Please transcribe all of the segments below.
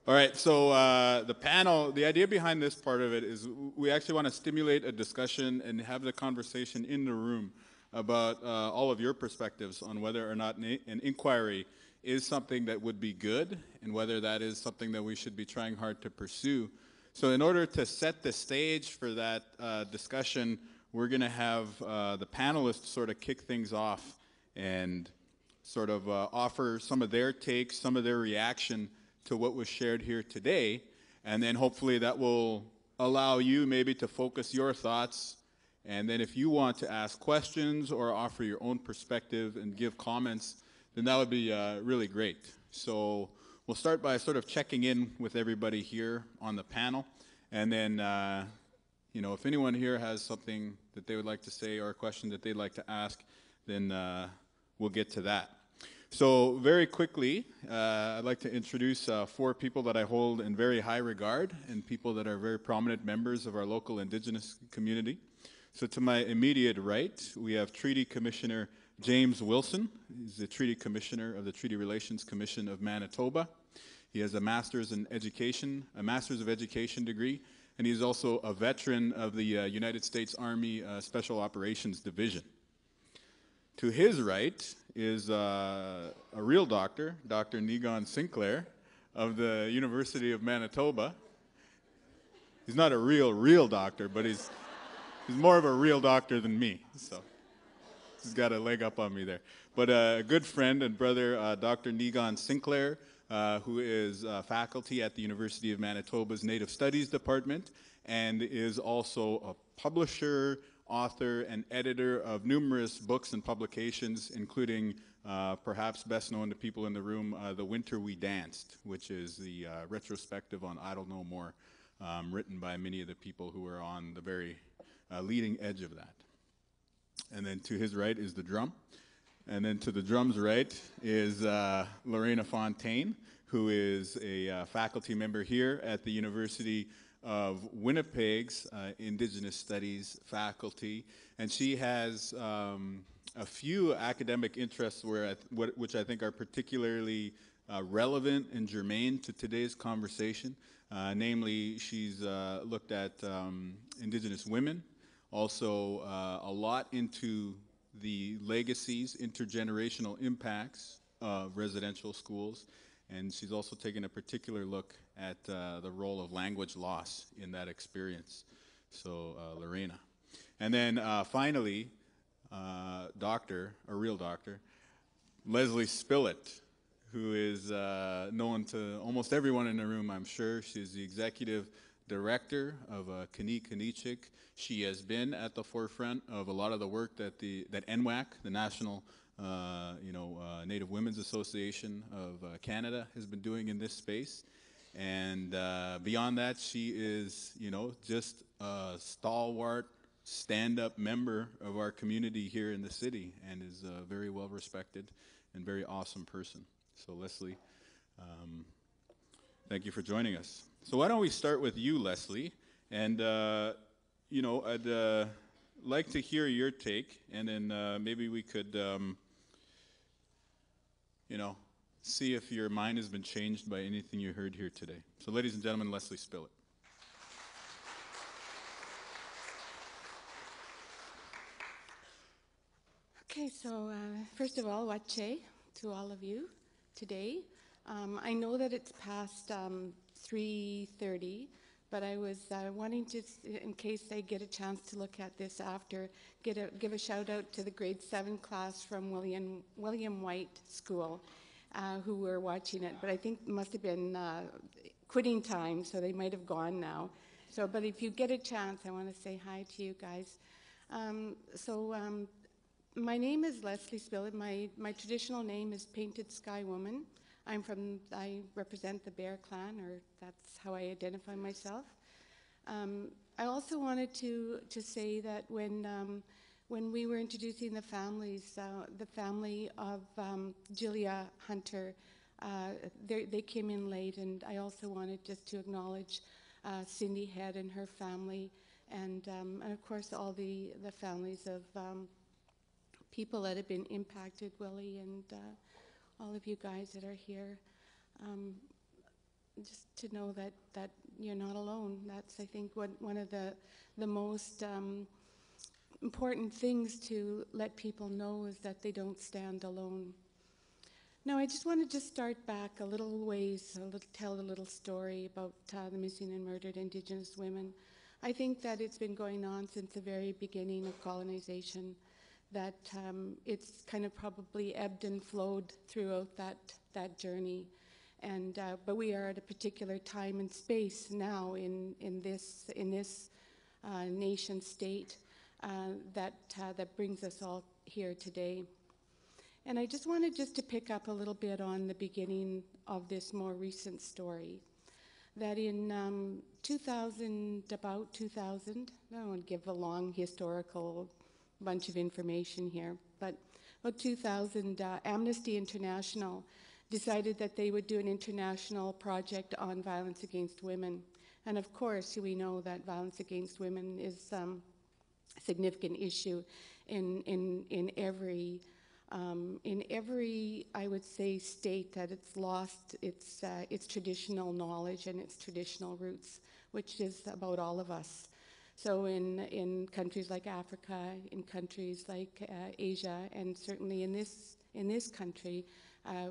All right, so the panel, the idea behind this part of it is we actually want to stimulate a discussion and have the conversation in the room about all of your perspectives on whether or not an inquiry is something that would be good and whether that is something that we should be trying hard to pursue. So in order to set the stage for that discussion, we're going to have the panelists sort of kick things off and sort of offer some of their takes, some of their reaction to what was shared here today, and then hopefully that will allow you maybe to focus your thoughts, and then if you want to ask questions or offer your own perspective and give comments, then that would be really great. So we'll start by sort of checking in with everybody here on the panel, and then if anyone here has something that they would like to say or a question that they'd like to ask, then we'll get to that. So very quickly, I'd like to introduce 4 people that I hold in very high regard and people that are very prominent members of our local Indigenous community. So to my immediate right, we have Treaty Commissioner James Wilson. He's the Treaty Commissioner of the Treaty Relations Commission of Manitoba. He has a Master's of Education degree, and he's also a veteran of the United States Army Special Operations Division. To his right is a real doctor, Dr. Niigaan Sinclair of the University of Manitoba. He's not a real doctor, but he's more of a real doctor than me, so he's got a leg up on me there. But a good friend and brother, Dr. Niigaan Sinclair, who is faculty at the University of Manitoba's Native Studies Department and is also a publisher, author, and editor of numerous books and publications, including perhaps best known to people in the room, The Winter We Danced, which is the retrospective on Idle No More, written by many of the people who are on the very leading edge of that. And then to his right is the drum. And then to the drum's right is Lorena Fontaine, who is a faculty member here at the University of Winnipeg's Indigenous Studies faculty, and she has a few academic interests which I think are particularly relevant and germane to today's conversation. Namely, she's looked at Indigenous women, also a lot into the legacies, intergenerational impacts of residential schools, and she's also taken a particular look at the role of language loss in that experience. So, Lorena. And then finally, a real doctor, Leslie Spillett, who is known to almost everyone in the room, I'm sure. She's the executive director of Ni Kanichihk. She has been at the forefront of a lot of the work that NWAC, the National Native Women's Association of Canada, has been doing in this space. And beyond that, she is, just a stalwart, stand-up member of our community here in the city, and is a very well-respected and very awesome person. So Leslie, thank you for joining us. So why don't we start with you, Leslie, and I'd like to hear your take, and then maybe we could, see if your mind has been changed by anything you heard here today. So ladies and gentlemen, Leslie Spillett. Okay, so first of all, wache to all of you today. I know that it's past 3:30, but I was wanting to, in case I get a chance to look at this after, give a shout out to the grade 7 class from William White School who were watching it, but I think it must have been quitting time, so they might have gone now. So, but if you get a chance, I want to say hi to you guys. My name is Leslie Spillett. My traditional name is Painted Sky Woman. I represent the Bear Clan, or that's how I identify myself. I also wanted to say that when we were introducing the families, the family of Julia Hunter, they came in late, and I also wanted just to acknowledge Cindy Head and her family, and of course all the families of people that have been impacted, Willie, and all of you guys that are here. just to know that you're not alone. That's, I think, one of the most important things to let people know is that they don't stand alone. Now, I just want to start back a little ways, tell a little story about the missing and murdered Indigenous women. I think that it's been going on since the very beginning of colonization, that it's kind of probably ebbed and flowed throughout that journey. And but we are at a particular time and space now in this nation state that brings us all here today. And I just wanted to pick up a little bit on the beginning of this more recent story. That in about 2000, I don't want to give a long historical bunch of information here, but about 2000, Amnesty International decided that they would do an international project on violence against women. And of course, we know that violence against women is a significant issue in every, I would say, state that it's lost its traditional knowledge and its traditional roots, which is about all of us. So in countries like Africa, in countries like Asia, and certainly in this country,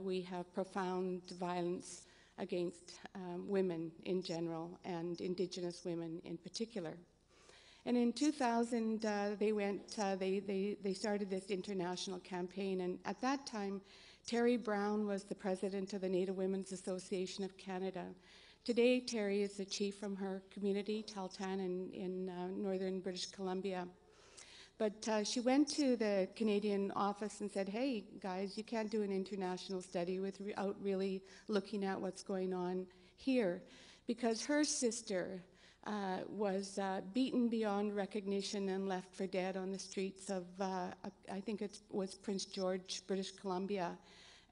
we have profound violence against women in general and Indigenous women in particular. And in 2000, they started this international campaign, and at that time, Terry Brown was the president of the Native Women's Association of Canada. Today, Terry is the chief from her community, Tahltan, in northern British Columbia. But she went to the Canadian office and said, hey, guys, you can't do an international study without really looking at what's going on here, because her sister was beaten beyond recognition and left for dead on the streets of, I think it was Prince George, British Columbia.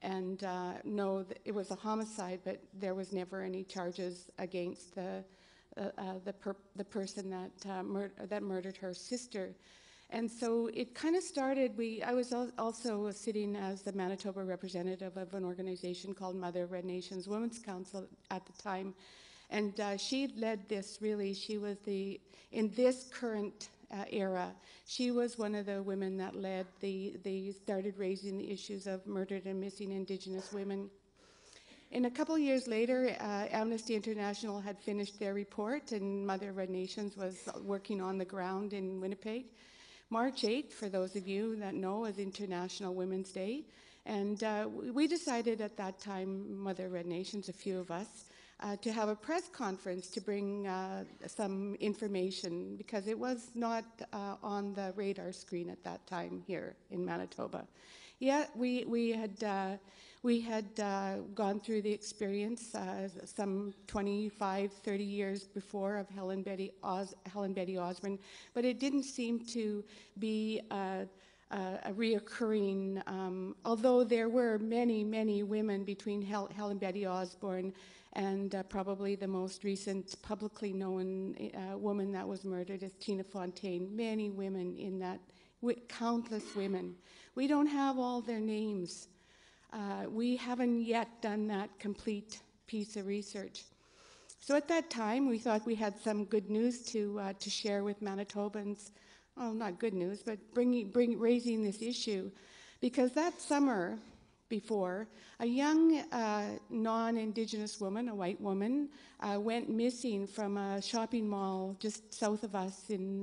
And no, it was a homicide, but there was never any charges against the person that murdered her sister. And so it kind of started, I was also sitting as the Manitoba representative of an organization called Mother Red Nations Women's Council at the time. And she led this really, she was in this current era, she was one of the women that led they started raising the issues of murdered and missing Indigenous women. And a couple of years later, Amnesty International had finished their report, and Mother Red Nations was working on the ground in Winnipeg. March 8th, for those of you that know, is International Women's Day. And we decided at that time, Mother Red Nations, a few of us, to have a press conference to bring some information, because it was not on the radar screen at that time here in Manitoba. Yeah, we had gone through the experience some 25, 30 years before of Helen Betty Osborne, but it didn't seem to be a reoccurring, although there were many, many women between Helen Betty Osborne and probably the most recent publicly known woman that was murdered is Lorena Fontaine. Many women in that, countless women. We don't have all their names. We haven't yet done that complete piece of research. So at that time, we thought we had some good news to share with Manitobans. Well, not good news, but raising this issue, because that summer before, a young non-Indigenous woman, a white woman, went missing from a shopping mall just south of us in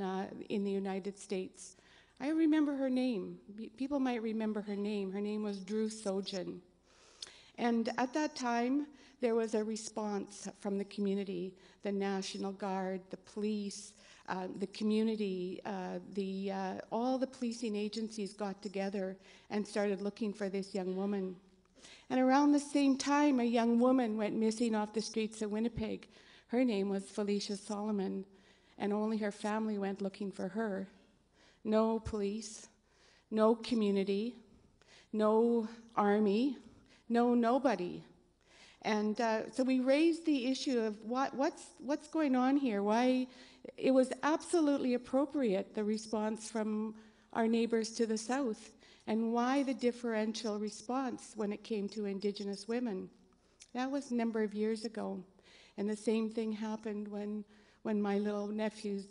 the United States. I remember her name. People might remember her name. Her name was Drew Sojan. And at that time, there was a response from the community, the National Guard, the police, the community, all the policing agencies got together and started looking for this young woman. And around the same time, a young woman went missing off the streets of Winnipeg. Her name was Felicia Solomon, and only her family went looking for her. No police, no community, no army, no nobody. And so we raised the issue of what's going on here, why it was absolutely appropriate, the response from our neighbors to the south, and why the differential response when it came to Indigenous women. That was a number of years ago. And the same thing happened when my little nephew's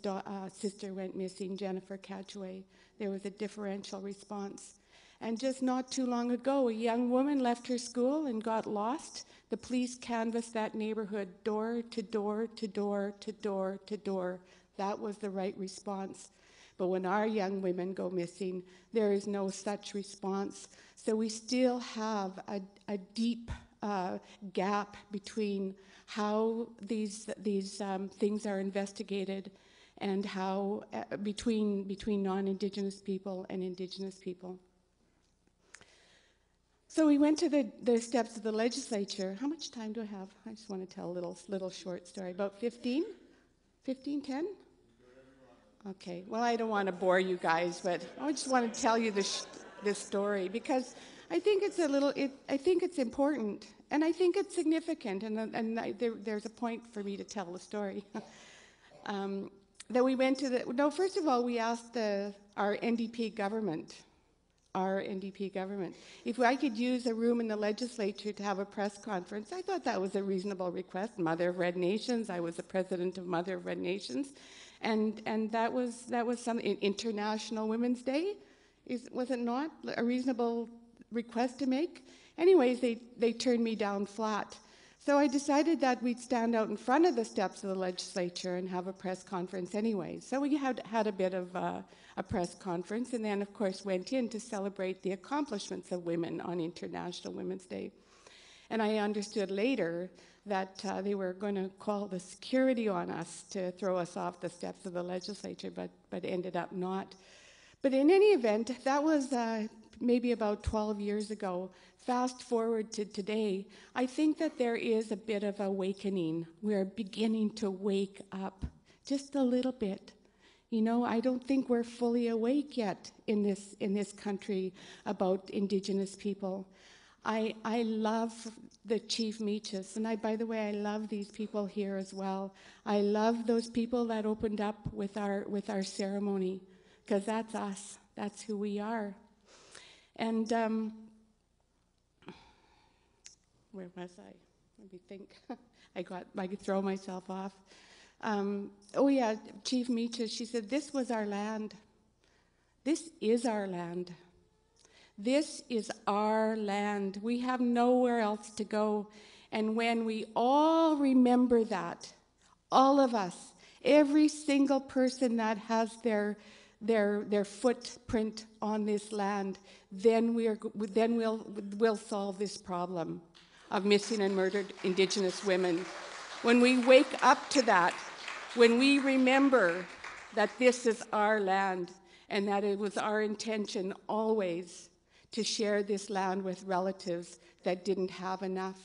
sister went missing, Jennifer Catchway. There was a differential response. And just not too long ago, a young woman left her school and got lost. The police canvassed that neighborhood door to door to door to door to door. That was the right response. But when our young women go missing, there is no such response. So we still have a deep gap between how these things are investigated and how between non-Indigenous people and Indigenous people. So we went to the steps of the legislature. How much time do I have? I just want to tell a little short story. About 15? 15, 10? Okay. Well, I don't want to bore you guys, but I just want to tell you this story because I think it's I think it's important, and I think it's significant, and there's a point for me to tell the story. That we went to first of all, we asked our NDP government, if I could use a room in the legislature to have a press conference. I thought that was a reasonable request. Mother of Red Nations, I was the president of Mother of Red Nations, and that was some International Women's Day. Was it not a reasonable request to make? Anyways, they turned me down flat. So I decided that we'd stand out in front of the steps of the legislature and have a press conference anyway. So we had a bit of a press conference, and then of course went in to celebrate the accomplishments of women on International Women's Day. And I understood later that they were going to call the security on us to throw us off the steps of the legislature, but ended up not. But in any event, that was maybe about 12 years ago. Fast forward to today, I think that there is a bit of awakening. We're beginning to wake up just a little bit. You know, I don't think we're fully awake yet in this country about Indigenous people. I love the Chief Meaches, and by the way, I love these people here as well. I love those people that opened up with our ceremony, because that's us. That's who we are. And where was I? Let me think. I could throw myself off. Oh yeah, Chief Meaches, she said, this was our land. This is our land. This is our land. We have nowhere else to go. And when we all remember that, all of us, every single person that has their footprint on this land, then we'll solve this problem of missing and murdered Indigenous women. When we wake up to that, when we remember that this is our land and that it was our intention always to share this land with relatives that didn't have enough.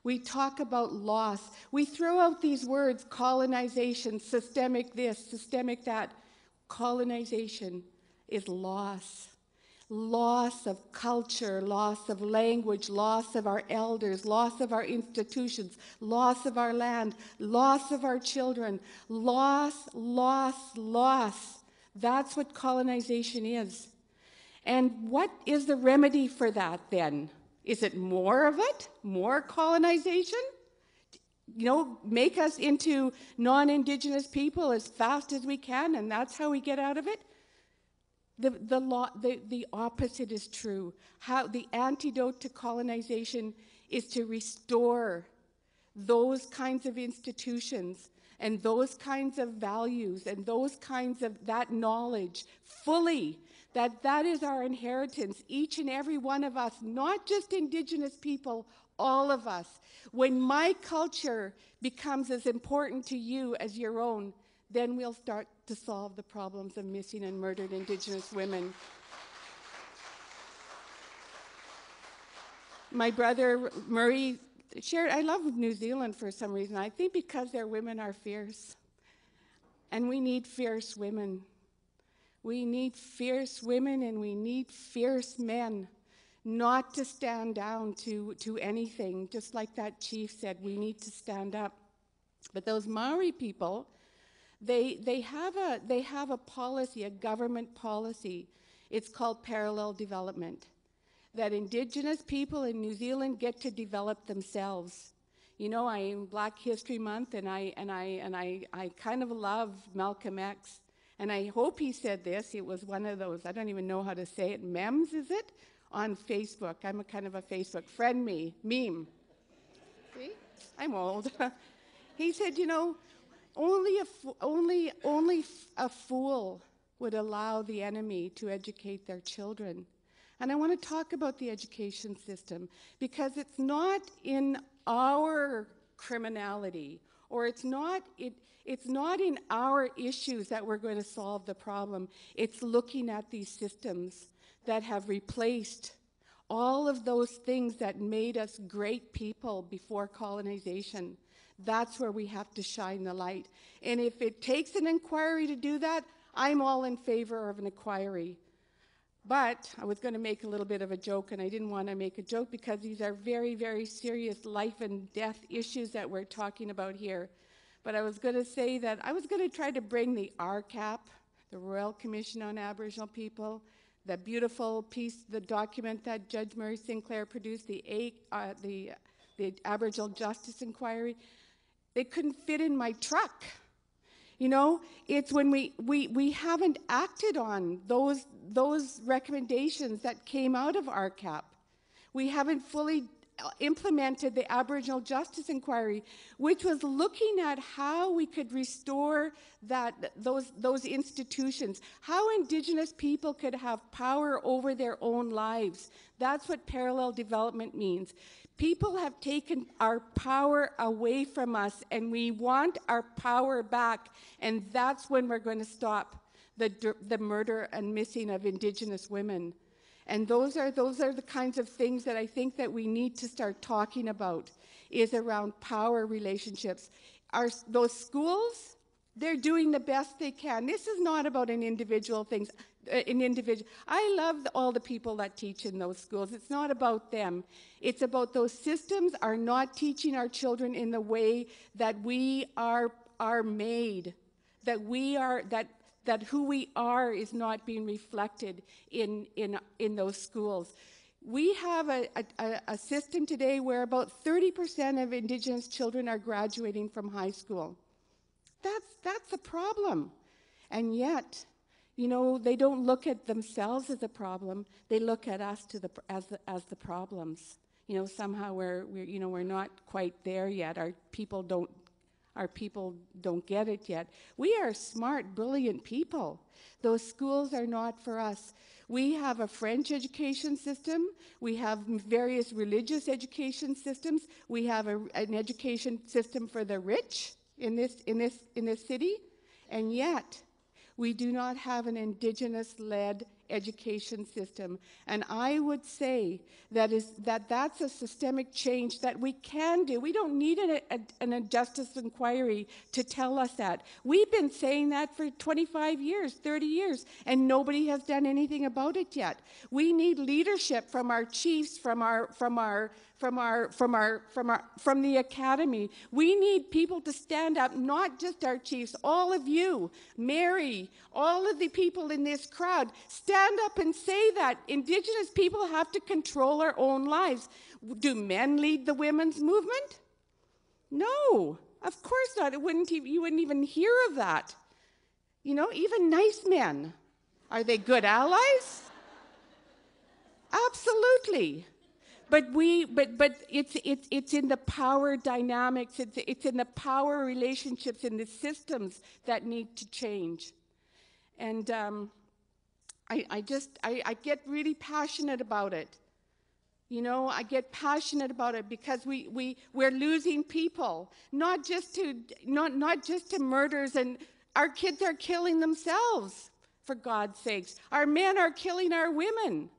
We talk about loss. We throw out these words, colonization, systemic this, systemic that. Colonization is loss. Loss of culture, loss of language, loss of our elders, loss of our institutions, loss of our land, loss of our children. Loss, loss, loss. That's what colonization is. And what is the remedy for that then? Is it more of it? More colonization? You know, make us into non-Indigenous people as fast as we can, and that's how we get out of it? The opposite is true. How the antidote to colonization is to restore those kinds of institutions and those kinds of values and those kinds of that knowledge fully, that is our inheritance, each and every one of us, not just Indigenous people, all of us. When my culture becomes as important to you as your own, then we'll start to solve the problems of missing and murdered Indigenous women. My brother Murray shared, I love New Zealand for some reason. I think because their women are fierce. And we need fierce women. We need fierce women and we need fierce men. Not to stand down to anything, just like that chief said, we need to stand up. But those Maori people, they have a policy, a government policy. It's called parallel development, that Indigenous people in New Zealand get to develop themselves. You know, I'm Black History Month, and I kind of love Malcolm X. And I hope he said this. It was one of those, I don't even know how to say it, memes, is it? On Facebook. I'm a kind of a Facebook friend meme. See? I'm old. He said, you know, only a fool would allow the enemy to educate their children. And I want to talk about the education system because it's not in our criminality, or it's not in our issues that we're going to solve the problem. It's looking at these systems that have replaced all of those things that made us great people before colonization. That's where we have to shine the light. And if it takes an inquiry to do that, I'm all in favor of an inquiry. But I was going to make a little bit of a joke, and I didn't want to make a joke because these are very, very serious life and death issues that we're talking about here. But I was going to say that I was going to try to bring the RCAP, the Royal Commission on Aboriginal People, the beautiful piece, the document that Judge Murray Sinclair produced, the Aboriginal Justice Inquiry. They couldn't fit in my truck. You know, it's when we haven't acted on those recommendations that came out of RCAP. We haven't fully implemented the Aboriginal Justice Inquiry, which was looking at how we could restore those institutions, how Indigenous people could have power over their own lives. That's what parallel development means. People have taken our power away from us, and we want our power back, and that's when we're going to stop the murder and missing of Indigenous women. And those are the kinds of things that I think that we need to start talking about, is around power relationships. Those schools, they're doing the best they can. This is not about an individual thing. I love all the people that teach in those schools. It's not about them. It's about those systems are not teaching our children in the way that we are made, that who we are is not being reflected in those schools. We have a system today where about 30% of Indigenous children are graduating from high school. That's a problem. And yet, you know, they don't look at themselves as a problem. They look at us as the problems. You know, somehow we're not quite there yet. Our people don't get it yet. We are smart, brilliant people. Those schools are not for us. We have a French education system. We have various religious education systems. We have an education system for the rich in this city, and yet we do not have an Indigenous-led education system. And I would say that's a systemic change that we can do. We don't need an justice inquiry to tell us that. We've been saying that for 25 years, 30 years, and nobody has done anything about it yet. We need leadership from our chiefs, from the academy. We need people to stand up, not just our chiefs, all of you, Mary, all of the people in this crowd, stand up and say that Indigenous people have to control our own lives. Do men lead the women's movement? No, of course not. You wouldn't even hear of that. You know, even nice men. Are they good allies? Absolutely. But it's in the power dynamics, it's in the power relationships, in the systems that need to change. And I get really passionate about it. You know, I get passionate about it because we're losing people, not just to murders, and our kids are killing themselves, for God's sakes. Our men are killing our women.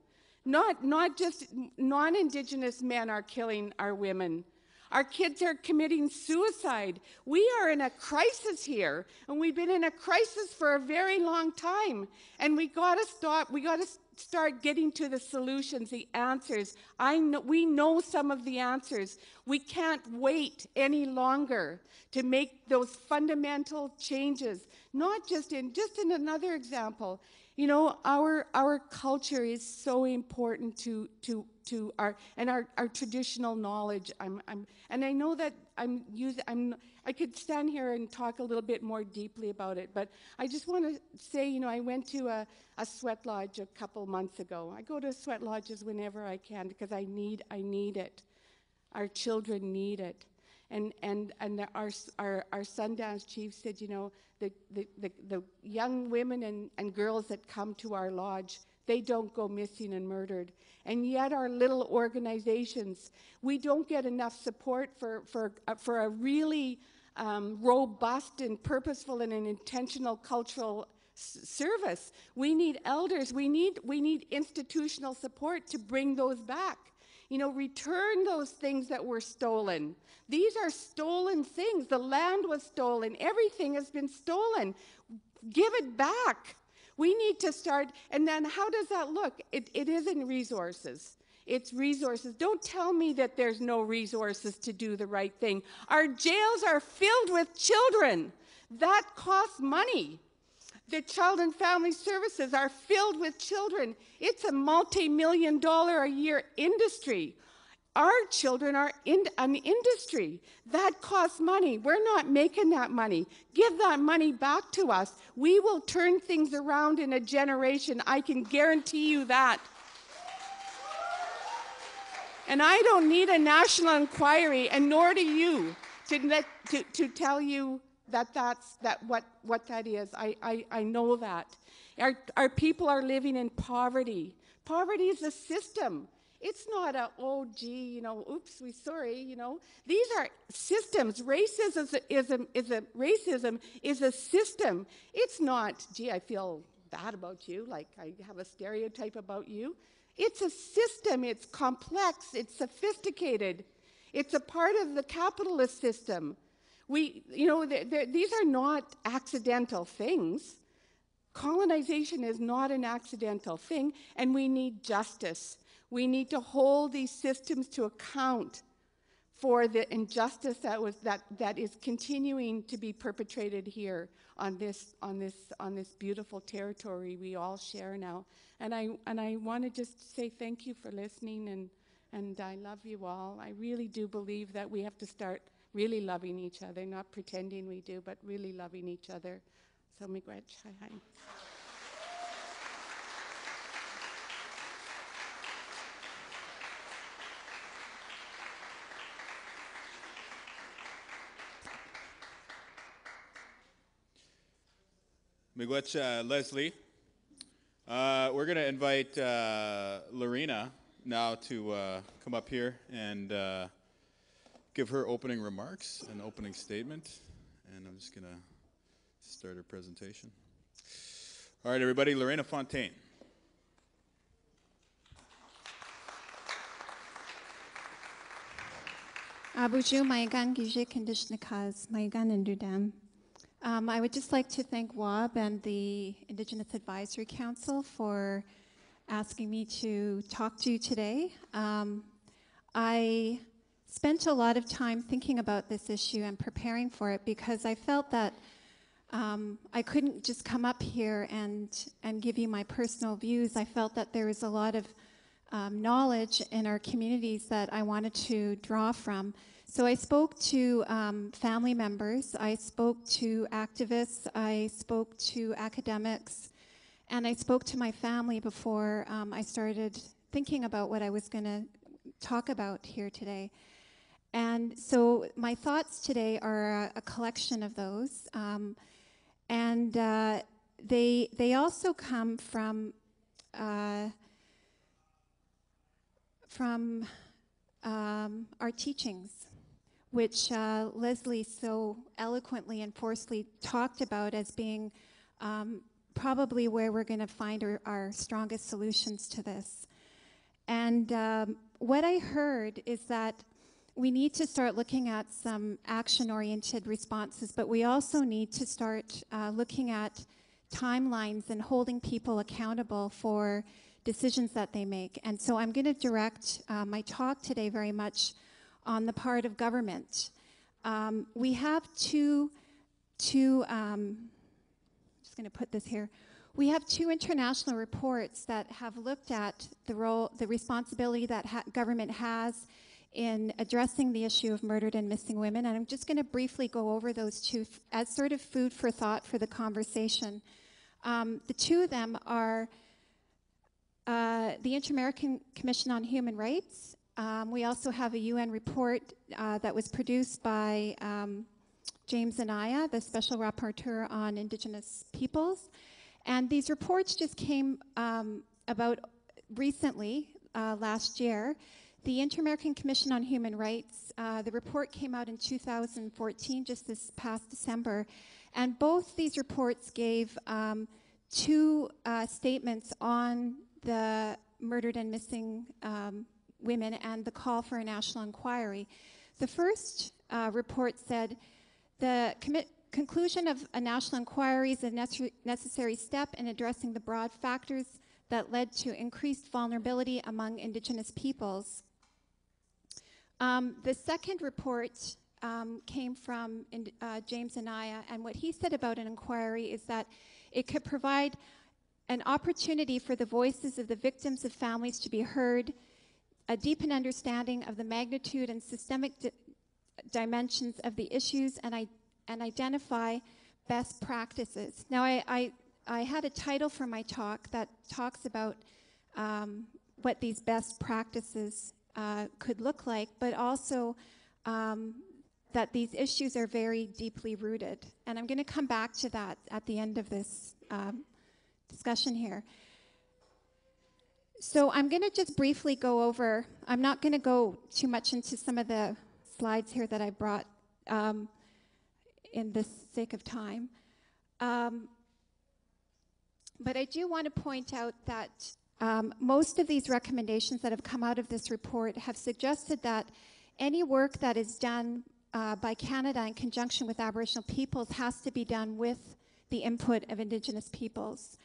Not just non-Indigenous men are killing our women. Our kids are committing suicide. We are in a crisis here, and we've been in a crisis for a very long time. And we got to stop. We got to start getting to the solutions, the answers. We know some of the answers. We can't wait any longer to make those fundamental changes, Not just in another example, you know, our culture is so important to our traditional knowledge. And I know that I could stand here and talk a little bit more deeply about it, but I just want to say, you know, I went to a sweat lodge a couple months ago. I go to sweat lodges whenever I can because I need it. Our children need it. And our Sundance chief said, you know, the young women and girls that come to our lodge, they don't go missing and murdered. And yet our little organizations, we don't get enough support for a really robust and purposeful and an intentional cultural service. We need elders. We need institutional support to bring those back. You know, return those things that were stolen. These are stolen things. The land was stolen. Everything has been stolen. Give it back. We need to start, and then how does that look? It isn't resources. It's resources. Don't tell me that there's no resources to do the right thing. Our jails are filled with children. That costs money. The Child and Family Services are filled with children. It's a multi-million-dollar a year industry. Our children are in an industry. That costs money. We're not making that money. Give that money back to us. We will turn things around in a generation. I can guarantee you that. And I don't need a national inquiry, and nor do you, to tell you what that is. I know that. Our people are living in poverty. Poverty is a system. It's not a, oh gee, you know, oops, we're sorry, you know. These are systems. Racism is a system. It's not, gee, I feel bad about you, like I have a stereotype about you. It's a system. It's complex. It's sophisticated. It's a part of the capitalist system. You know, these are not accidental things. Colonization is not an accidental thing, and we need justice. We need to hold these systems to account for the injustice that is continuing to be perpetrated here on this beautiful territory we all share now. And I want to just say thank you for listening, and I love you all. I really do believe that we have to start really loving each other, not pretending we do, but really loving each other. So miigwech, hi. Miigwech, Leslie. We're going to invite Lorena now to come up here and give her opening remarks and opening statement. And I'm just going to start her presentation. All right, everybody, Lorena Fontaine. Abuju Niigaan Sinclair Niigaan Indudam. I would just like to thank Wab and the Indigenous Advisory Council for asking me to talk to you today. I spent a lot of time thinking about this issue and preparing for it because I felt that I couldn't just come up here and give you my personal views. I felt that there was a lot of knowledge in our communities that I wanted to draw from. So I spoke to family members, I spoke to activists, I spoke to academics, and I spoke to my family before I started thinking about what I was going to talk about here today. And so my thoughts today are a collection of those, and they also come from our teachings, which Leslie so eloquently and forcefully talked about as being probably where we're going to find our strongest solutions to this. And what I heard is that we need to start looking at some action-oriented responses, but we also need to start looking at timelines and holding people accountable for decisions that they make. And so I'm going to direct my talk today very much on the part of government. We have two just going to put this here. We have 2 international reports that have looked at the role, the responsibility that government has in addressing the issue of murdered and missing women. And I'm just going to briefly go over those 2 as sort of food for thought for the conversation. The 2 of them are the Inter-American Commission on Human Rights. We also have a UN report that was produced by James Anaya, the Special Rapporteur on Indigenous Peoples. And these reports just came about recently, last year. The Inter-American Commission on Human Rights, the report came out in 2014, just this past December. And both these reports gave 2 statements on the murdered and missing women and the call for a national inquiry. The first report said, the conclusion of a national inquiry is a necessary step in addressing the broad factors that led to increased vulnerability among Indigenous peoples. The second report came from James Anaya, and what he said about an inquiry is that it could provide an opportunity for the voices of the victims of families to be heard, a deepened understanding of the magnitude and systemic dimensions of the issues, and identify best practices. Now, I had a title for my talk that talks about what these best practices could look like, but also that these issues are very deeply rooted. And I'm going to come back to that at the end of this discussion here. So I'm going to just briefly go over, I'm not going to go too much into some of the slides here that I brought in the sake of time. But I do want to point out that most of these recommendations that have come out of this report have suggested that any work that is done by Canada in conjunction with Aboriginal peoples has to be done with the input of Indigenous peoples.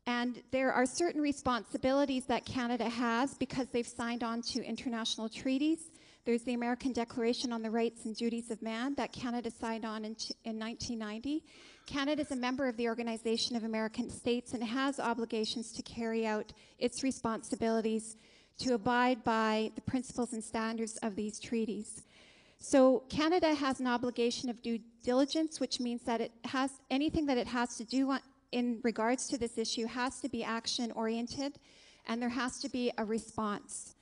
And there are certain responsibilities that Canada has because they've signed on to international treaties. There's the American Declaration on the Rights and Duties of Man that Canada signed on in 1990. Canada is a member of the Organization of American States and has obligations to carry out its responsibilities to abide by the principles and standards of these treaties. So Canada has an obligation of due diligence, which means that it has anything that it has to do in regards to this issue has to be action-oriented, and there has to be a response.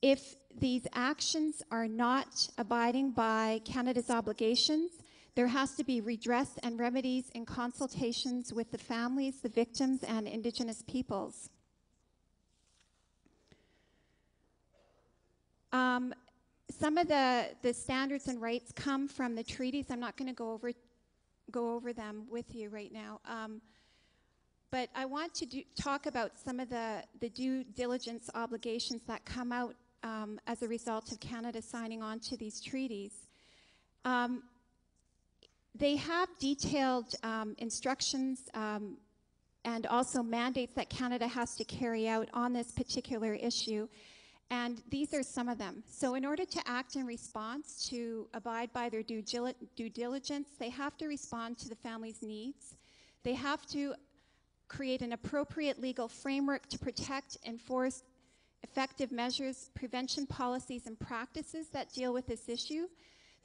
If these actions are not abiding by Canada's obligations, there has to be redress and remedies in consultations with the families, the victims, and Indigenous peoples. Some of the standards and rights come from the treaties. I'm not going to go over them with you right now. But I want to talk about some of the due diligence obligations that come out as a result of Canada signing on to these treaties. They have detailed instructions and also mandates that Canada has to carry out on this particular issue. And these are some of them. So in order to act in response to abide by their due diligence, they have to respond to the family's needs. They have to create an appropriate legal framework to protect, enforce effective measures, prevention policies, and practices that deal with this issue.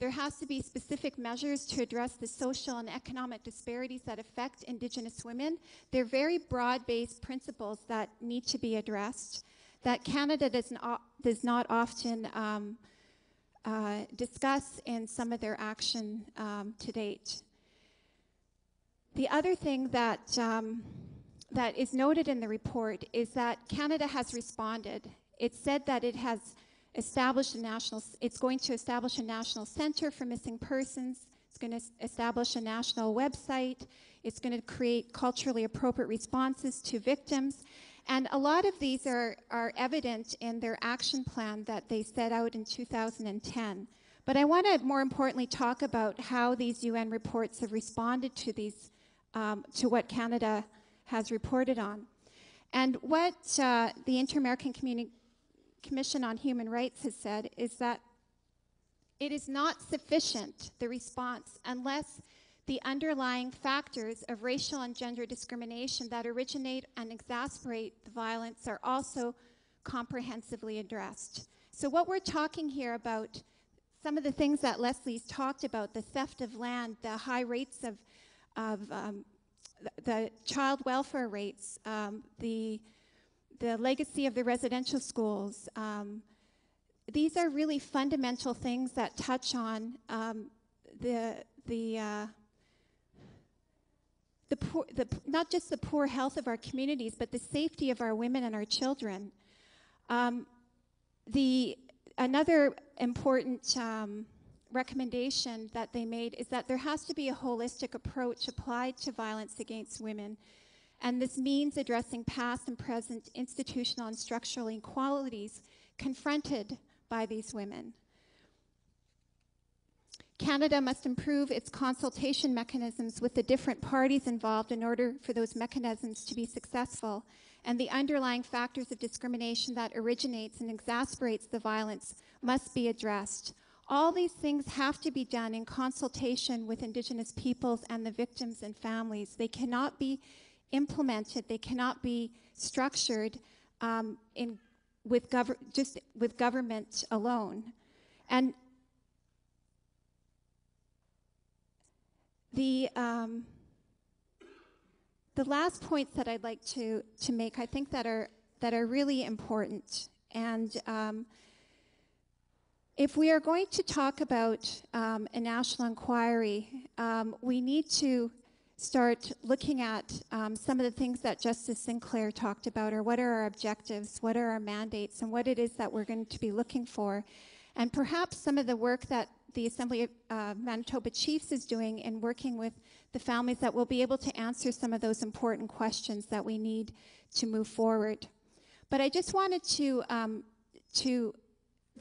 There has to be specific measures to address the social and economic disparities that affect Indigenous women. They're very broad-based principles that need to be addressed, that Canada does not often discuss in some of their action to date. The other thing that that is noted in the report is that Canada has responded. It said that it has established it's going to establish a national center for missing persons. It's going to establish a national website. It's going to create culturally appropriate responses to victims. And a lot of these are evident in their action plan that they set out in 2010. But I want to more importantly talk about how these UN reports have responded to these, to what Canada has reported on. And what the Inter-American Commission on Human Rights has said is that it is not sufficient, the response, unless the underlying factors of racial and gender discrimination that originate and exacerbate the violence are also comprehensively addressed. So what we're talking here about, some of the things that Leslie's talked about, the theft of land, the high rates of the child welfare rates, the legacy of the residential schools, these are really fundamental things that touch on not just the poor health of our communities, but the safety of our women and our children. Another important recommendation that they made is that there has to be a holistic approach applied to violence against women. And this means addressing past and present institutional and structural inequalities confronted by these women. Canada must improve its consultation mechanisms with the different parties involved in order for those mechanisms to be successful, and the underlying factors of discrimination that originates and exacerbates the violence must be addressed. All these things have to be done in consultation with Indigenous peoples and the victims and families. They cannot be implemented, they cannot be structured with government alone. And the last points that I'd like to make, I think that are really important. And if we are going to talk about a national inquiry, we need to start looking at some of the things that Justice Sinclair talked about, or what are our objectives, what are our mandates, and what it is that we're going to be looking for. And perhaps some of the work that the Assembly of Manitoba Chiefs is doing in working with the families that will be able to answer some of those important questions that we need to move forward. But I just wanted to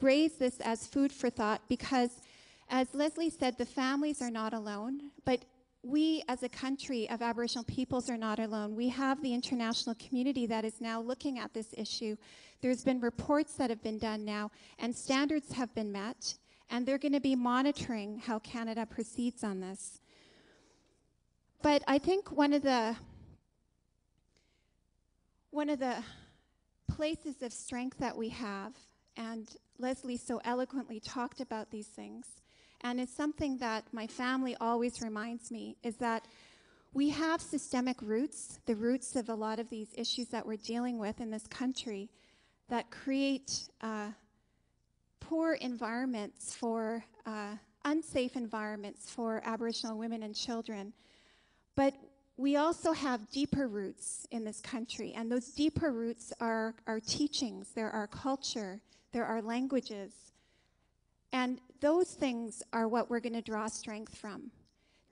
raise this as food for thought, because as Leslie said, the families are not alone, but we as a country of Aboriginal peoples are not alone. We have the international community that is now looking at this issue. There's been reports that have been done now, and standards have been met, and they're going to be monitoring how Canada proceeds on this. But I think one of the places of strength that we have, and Leslie so eloquently talked about these things, and it's something that my family always reminds me, is that we have systemic roots, the roots of a lot of these issues that we're dealing with in this country, that create poor environments for, unsafe environments for Aboriginal women and children. But we also have deeper roots in this country, and those deeper roots are our teachings, they're our culture, they're our languages. And those things are what we're going to draw strength from.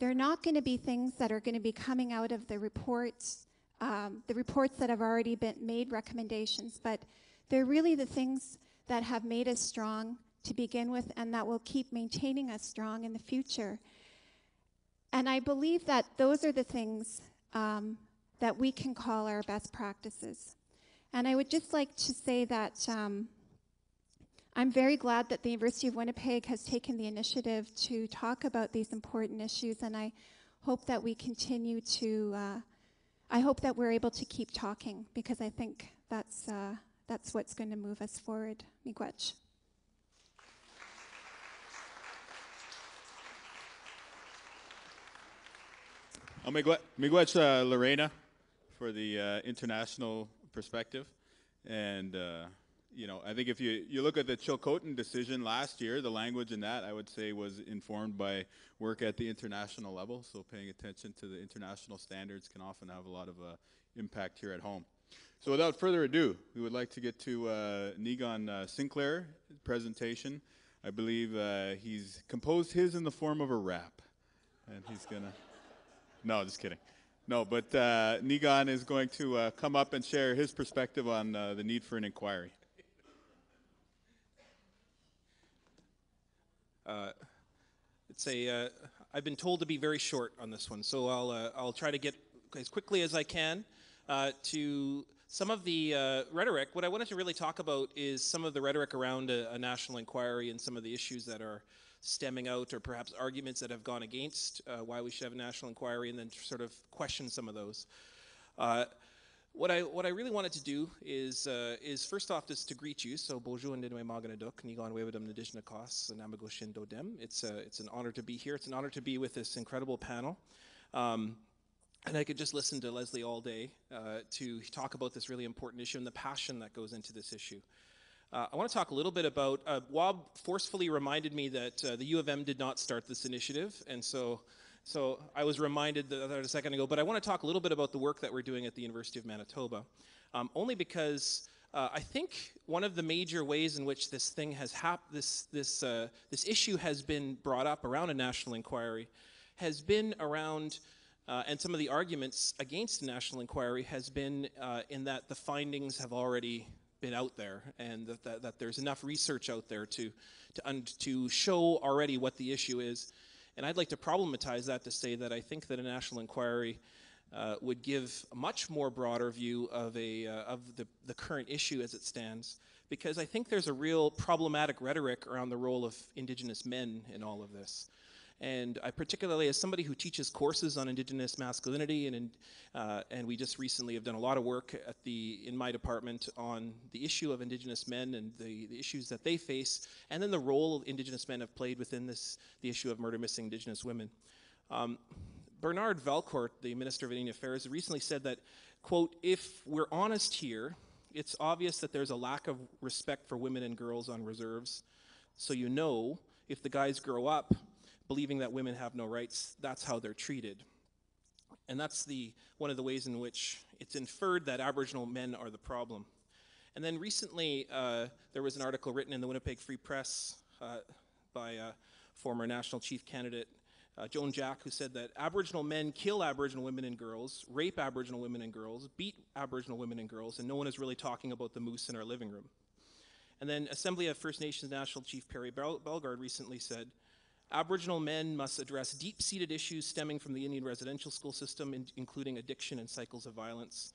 They're not going to be things that are going to be coming out of the reports that have already been made recommendations, but they're really the things that have made us strong to begin with, and that will keep maintaining us strong in the future. And I believe that those are the things that we can call our best practices. And I would just like to say that I'm very glad that the University of Winnipeg has taken the initiative to talk about these important issues, and I hope that we continue to, I hope that we're able to keep talking, because I think that's what's going to move us forward. Miigwech. Miigwech, Lorena, for the international perspective. And you know, I think if you look at the Chilcotin decision last year, the language in that, I would say, was informed by work at the international level. So paying attention to the international standards can often have a lot of impact here at home. So without further ado, we would like to get to Niigaan Sinclair presentation. I believe he's composed his in the form of a rap. And he's gonna, no, just kidding. No, but Niigaan is going to come up and share his perspective on the need for an inquiry. I've been told to be very short on this one, so I'll try to get as quickly as I can to some of the rhetoric. What I wanted to really talk about is some of the rhetoric around a national inquiry and some of the issues that are stemming out, or perhaps arguments that have gone against why we should have a national inquiry, and then sort of question some of those. What I really wanted to do is first off just to greet you. So bonjour and Niigaan Sinclair, Niigaan Sinclair. It's an honor to be here. It's an honor to be with this incredible panel. And I could just listen to Leslie all day to talk about this really important issue and the passion that goes into this issue. I want to talk a little bit about, Wab forcefully reminded me that the U of M did not start this initiative, and so I was reminded that a second ago, but I want to talk a little bit about the work that we're doing at the University of Manitoba, only because I think one of the major ways in which this thing has this issue has been brought up around a national inquiry has been around, and some of the arguments against a national inquiry has been in that the findings have already been out there, and that there's enough research out there to show already what the issue is. And I'd like to problematize that to say that I think that a national inquiry would give a much more broader view of the current issue as it stands, because I think there's a real problematic rhetoric around the role of Indigenous men in all of this. And I particularly, as somebody who teaches courses on Indigenous masculinity, and we just recently have done a lot of work in my department on the issue of Indigenous men and the issues that they face, and then the role Indigenous men have played within the issue of murder missing Indigenous women. Bernard Valcourt, the Minister of Indian Affairs, recently said that, quote, "If we're honest here, it's obvious that there's a lack of respect for women and girls on reserves. So you know, if the guys grow up believing that women have no rights, that's how they're treated." And that's one of the ways in which it's inferred that Aboriginal men are the problem. And then recently, there was an article written in the Winnipeg Free Press by former national chief candidate Joan Jack, who said that Aboriginal men kill Aboriginal women and girls, rape Aboriginal women and girls, beat Aboriginal women and girls, and no one is really talking about the moose in our living room. And then Assembly of First Nations National Chief Perry Bellegarde recently said, Aboriginal men must address deep-seated issues stemming from the Indian residential school system, including addiction and cycles of violence,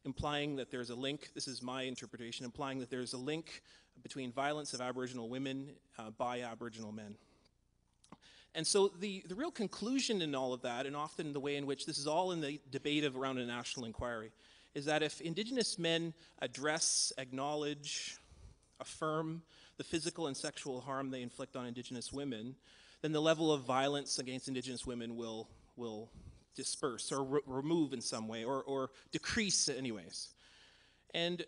implying that there's a link, this is my interpretation, implying that there's a link between violence of Aboriginal women by Aboriginal men. And so the real conclusion in all of that, and often the way in which this is all in the debate around a national inquiry, is that if Indigenous men address, acknowledge, affirm the physical and sexual harm they inflict on Indigenous women, then the level of violence against Indigenous women will disperse or remove in some way, or decrease anyways. And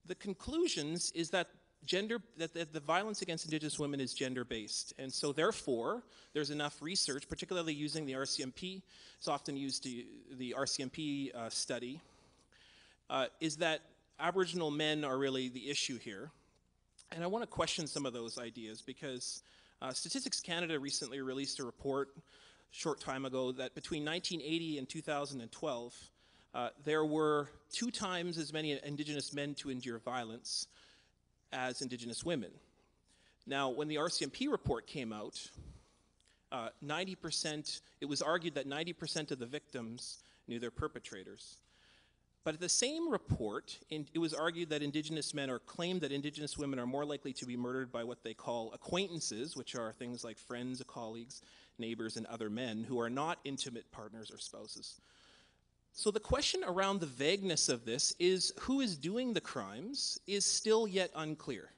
the conclusions is that that the violence against Indigenous women is gender-based, and so therefore there's enough research, particularly using the RCMP. It's often used to the RCMP study, is that Aboriginal men are really the issue here. And I want to question some of those ideas, because Statistics Canada recently released a report a short time ago that between 1980 and 2012, there were 2 times as many Indigenous men to endure violence as Indigenous women. Now, when the RCMP report came out, 90%, it was argued that 90% of the victims knew their perpetrators. But at the same report, it was argued that Indigenous men, or claimed that Indigenous women are more likely to be murdered by what they call acquaintances, which are things like friends, colleagues, neighbors, and other men who are not intimate partners or spouses. So the question around the vagueness of this is who is doing the crimes is still yet unclear.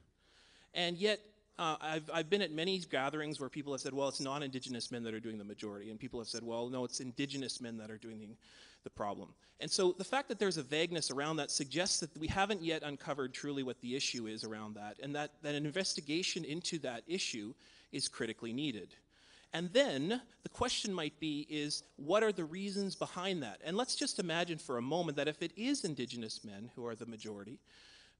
And yet, I've been at many gatherings where people have said, well, it's non-Indigenous men that are doing the majority. And people have said, well, no, it's Indigenous men that are doing the problem. And so the fact that there's a vagueness around that suggests that we haven't yet uncovered truly what the issue is around that, and that an investigation into that issue is critically needed. And then the question might be is, what are the reasons behind that? And let's just imagine for a moment that if it is Indigenous men who are the majority,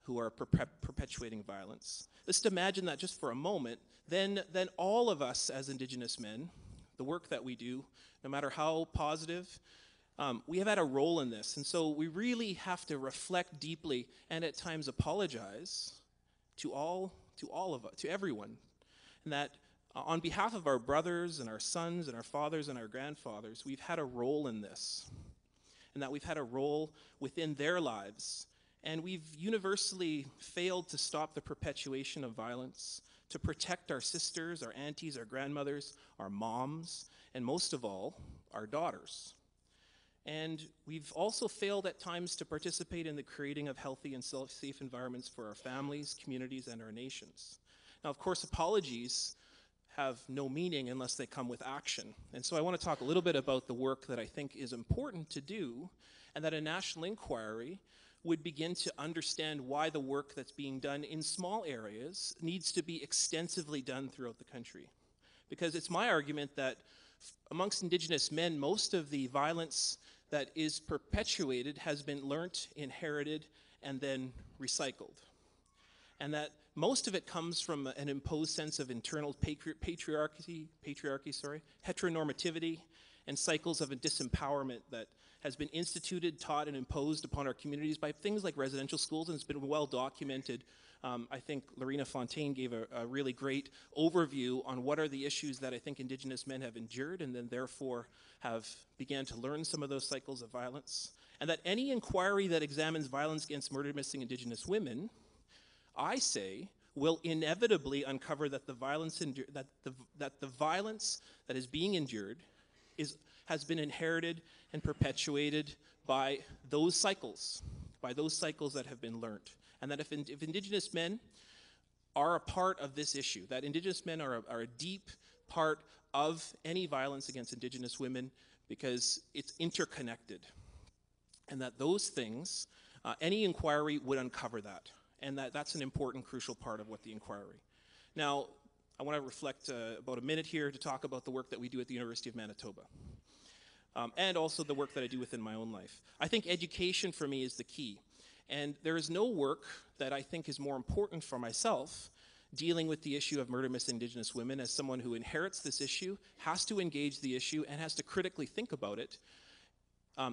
who are perpetuating violence, let's imagine that just for a moment, then all of us as Indigenous men, the work that we do, no matter how positive, we have had a role in this. And so we really have to reflect deeply and at times apologize to all of us, to everyone, and that on behalf of our brothers and our sons and our fathers and our grandfathers, we've had a role in this, and that we've had a role within their lives, and we've universally failed to stop the perpetuation of violence, to protect our sisters, our aunties, our grandmothers, our moms, and most of all, our daughters. And we've also failed at times to participate in the creating of healthy and safe environments for our families, communities, and our nations. Now, of course, apologies have no meaning unless they come with action. And so I want to talk a little bit about the work that I think is important to do, and that a national inquiry would begin to understand why the work that's being done in small areas needs to be extensively done throughout the country. Because it's my argument that amongst Indigenous men, most of the violence that is perpetuated has been learnt, inherited, and then recycled. And that most of it comes from an imposed sense of internal patriarchy, heteronormativity, and cycles of a disempowerment that has been instituted, taught, and imposed upon our communities by things like residential schools, and it's been well documented. I think Lorena Fontaine gave a really great overview on what are the issues that I think Indigenous men have endured, and then therefore have began to learn some of those cycles of violence. And that any inquiry that examines violence against murdered missing Indigenous women, I say, will inevitably uncover that the violence the violence that is being endured has been inherited and perpetuated by those cycles that have been learned. And that if Indigenous men are a part of this issue, that Indigenous men are a deep part of any violence against Indigenous women, because it's interconnected. And that those things, any inquiry would uncover that. And that's an important, crucial part of what the inquiry. Now, I want to reflect about a minute here to talk about the work that we do at the University of Manitoba. And also the work that I do within my own life. I think education for me is the key. And there is no work that I think is more important for myself dealing with the issue of murder missing Indigenous women as someone who inherits this issue, has to engage the issue, and has to critically think about it.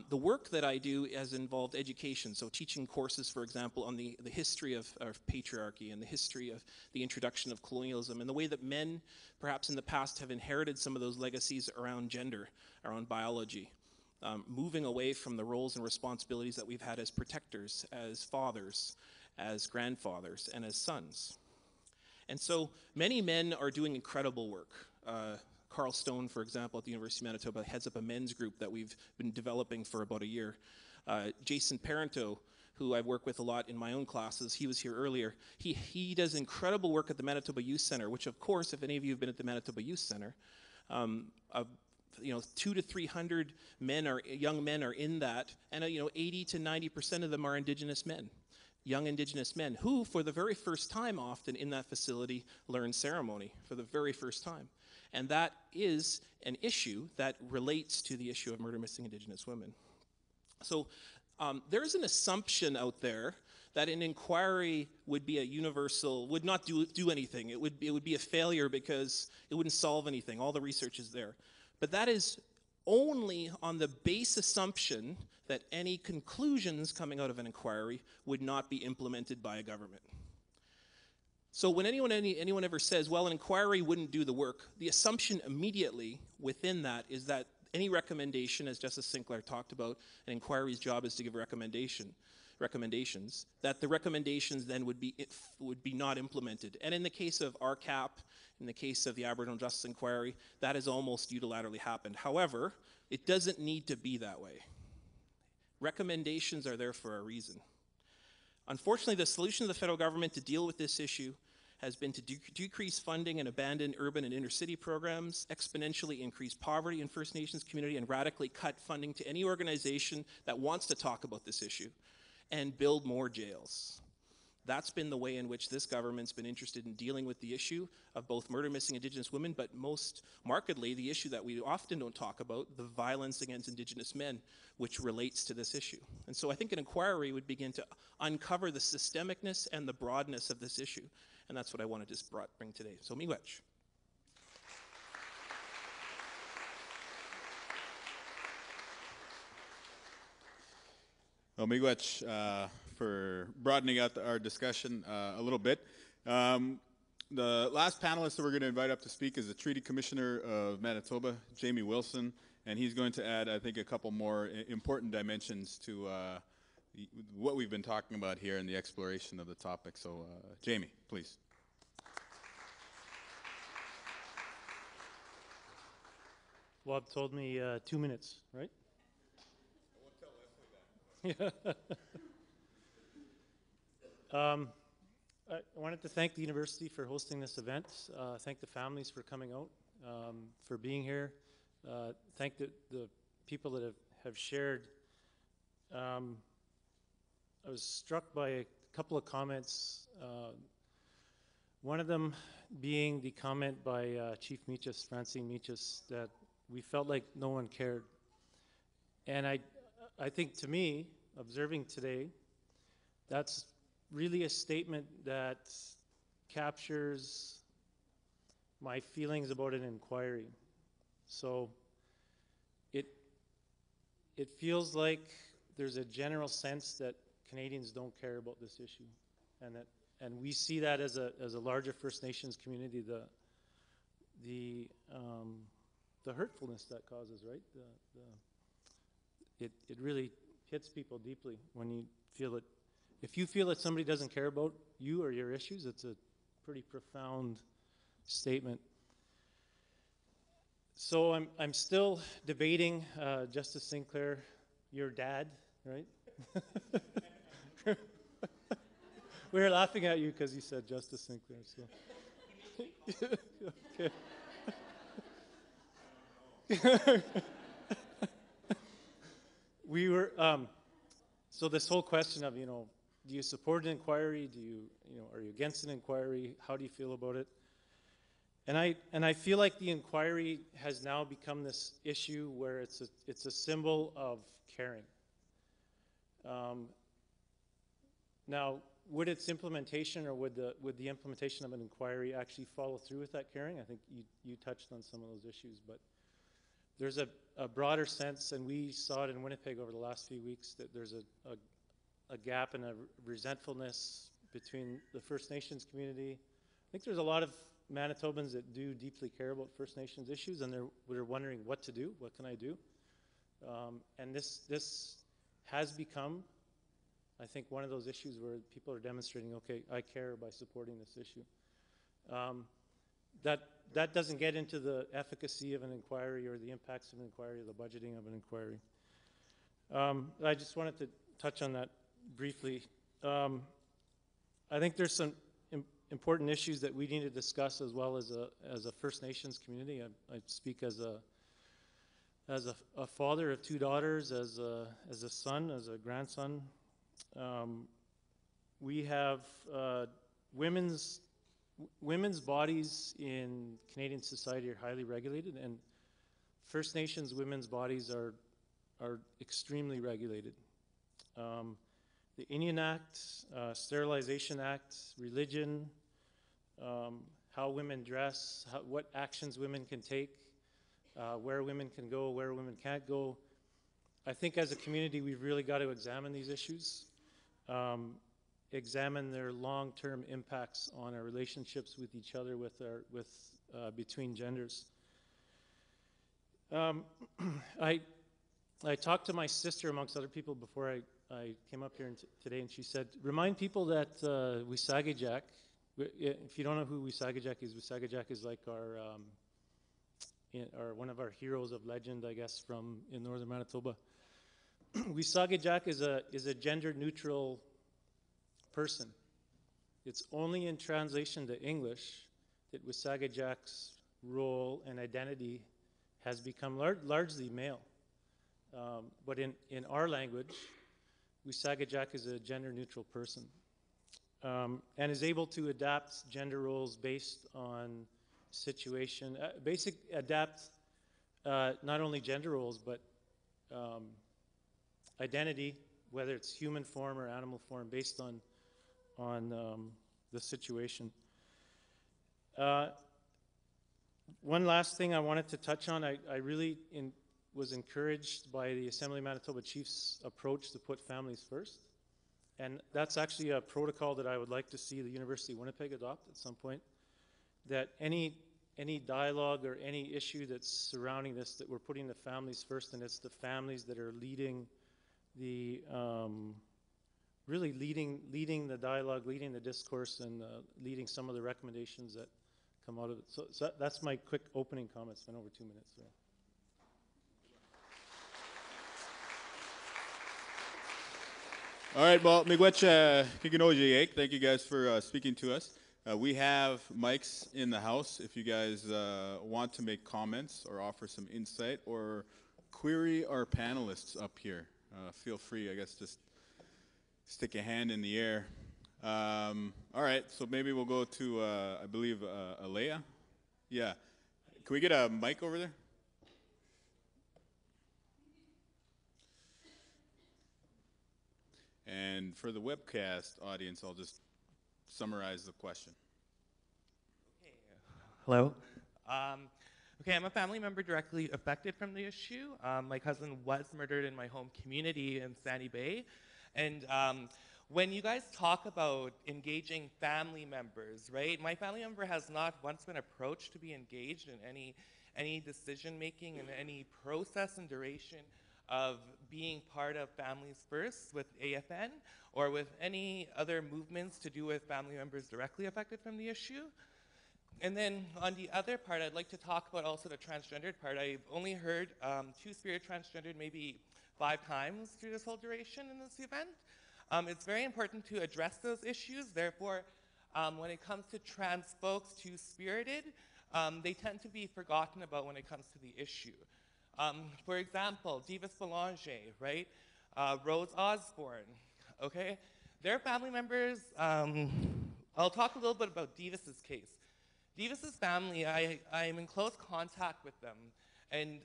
The work that I do has involved education, so teaching courses, for example, on the history of patriarchy and the history of the introduction of colonialism and the way that men, perhaps in the past, have inherited some of those legacies around gender, around biology, moving away from the roles and responsibilities that we've had as protectors, as fathers, as grandfathers, and as sons. And so many men are doing incredible work. Carl Stone, for example, at the University of Manitoba, heads up a men's group that we've been developing for about a year. Jason Parento, who I work with a lot in my own classes, he was here earlier. He does incredible work at the Manitoba Youth Center, which, of course, if any of you have been at the Manitoba Youth Center, 200 to 300 young men are in that, and 80 to 90% of them are Indigenous men. Young Indigenous men who, for the very first time often in that facility, learn ceremony for the very first time. And that is an issue that relates to the issue of murder missing Indigenous women. So there's an assumption out there that an inquiry would be a universal, would not do anything. It would be a failure because it wouldn't solve anything. All the research is there. But that is only on the base assumption that any conclusions coming out of an inquiry would not be implemented by a government. So when anyone ever says, well, an inquiry wouldn't do the work, the assumption immediately within that is that any recommendation, as Justice Sinclair talked about, an inquiry's job is to give recommendations, that the recommendations then would be not implemented. And in the case of RCAP, in the case of the Aboriginal Justice Inquiry, that has almost unilaterally happened. However, it doesn't need to be that way. Recommendations are there for a reason. Unfortunately, the solution of the federal government to deal with this issue has been to decrease funding and abandon urban and inner-city programs, exponentially increase poverty in First Nations community, and radically cut funding to any organization that wants to talk about this issue, and build more jails. That's been the way in which this government's been interested in dealing with the issue of both murder missing Indigenous women, but most markedly the issue that we often don't talk about, the violence against Indigenous men, which relates to this issue. And so I think an inquiry would begin to uncover the systemicness and the broadness of this issue. And that's what I wanted to bring today. So miigwech. Well, miigwech for broadening out our discussion a little bit. The last panelist that we're going to invite up to speak is the Treaty Commissioner of Manitoba, Jamie Wilson, and he's going to add, I think, a couple more important dimensions to what we've been talking about here in the exploration of the topic. So, Jamie, please. Wab told me 2 minutes, right? I won't tell Leslie that. I wanted to thank the university for hosting this event, thank the families for coming out, for being here, thank the people that have shared. I was struck by a couple of comments, one of them being the comment by Chief Meachus, Francine Meachus, that we felt like no one cared. And I think, to me, observing today, that's really a statement that captures my feelings about an inquiry. So it feels like there's a general sense that Canadians don't care about this issue, and we see that as a larger First Nations community, the hurtfulness that causes, right? It really hits people deeply when you feel it. If you feel that somebody doesn't care about you or your issues, it's a pretty profound statement. So I'm still debating Justice Sinclair, your dad, right? We were laughing at you because you said Justice Sinclair. So. Okay. We were so this whole question of, do you support an inquiry? Are you against an inquiry? How do you feel about it? And I feel like the inquiry has now become this issue where it's a symbol of caring. Now, would its implementation, or would the implementation of an inquiry actually follow through with that caring? I think you touched on some of those issues, but there's a broader sense, and we saw it in Winnipeg over the last few weeks, that there's a gap and a resentfulness between the First Nations community. I think there's a lot of Manitobans that do deeply care about First Nations issues, and they're wondering what to do, what can I do? And this has become, I think, one of those issues where people are demonstrating, okay, I care by supporting this issue. That doesn't get into the efficacy of an inquiry or the impacts of an inquiry or the budgeting of an inquiry. I just wanted to touch on that briefly. I think there's some important issues that we need to discuss as well as a First Nations community. I speak as a father of 2 daughters, as a son, as a grandson. We have women's bodies in Canadian society are highly regulated, and First Nations women's bodies are extremely regulated. The Indian Act, Sterilization Act, religion, how women dress, what actions women can take, where women can go, where women can't go. I think as a community we've really got to examine these issues, examine their long-term impacts on our relationships with each other, between genders. I talked to my sister, amongst other people, before I came up here today, and she said, remind people that Wisagajak, if you don't know who Wisagajak is like one of our heroes of legend, I guess, in northern Manitoba. Wisagajak is a gender-neutral person. It's only in translation to English that Wisagajak's role and identity has become largely male. But in our language, Wisagajak is a gender-neutral person, and is able to adapt gender roles based on situation, adapt not only gender roles, but identity, whether it's human form or animal form, based on the situation. One last thing I wanted to touch on, I really was encouraged by the Assembly of Manitoba Chiefs' approach to put families first. And that's actually a protocol that I would like to see the University of Winnipeg adopt at some point, that any dialogue or any issue that's surrounding this, that we're putting the families first, and it's the families that are leading the really leading the dialogue, leading the discourse, and leading some of the recommendations that come out of it. So that's my quick opening comments. Went over 2 minutes there. All right, well, miigwech kikinojiek. Thank you guys for speaking to us. We have mics in the house if you guys want to make comments or offer some insight or query our panelists up here. Feel free, I guess, just stick a hand in the air. All right, so maybe we'll go to, I believe, Alea. Yeah. Can we get a mic over there? And for the webcast audience, I'll just summarize the question. Okay. Hello. Okay, I'm a family member directly affected from the issue. My cousin was murdered in my home community in Sandy Bay. And when you guys talk about engaging family members, right, my family member has not once been approached to be engaged in any decision-making and any process and duration of being part of Families First with AFN or with any other movements to do with family members directly affected from the issue. And then on the other part, I'd like to talk about also the transgendered part. I've only heard two-spirit transgendered maybe 5 times through this whole duration in this event. It's very important to address those issues. Therefore, when it comes to trans folks, two-spirited, they tend to be forgotten about when it comes to the issue. For example, Divas Belanger, right? Rose Osborne, okay? Their family members, I'll talk a little bit about Divas's case. Divas's family, I'm in close contact with them. And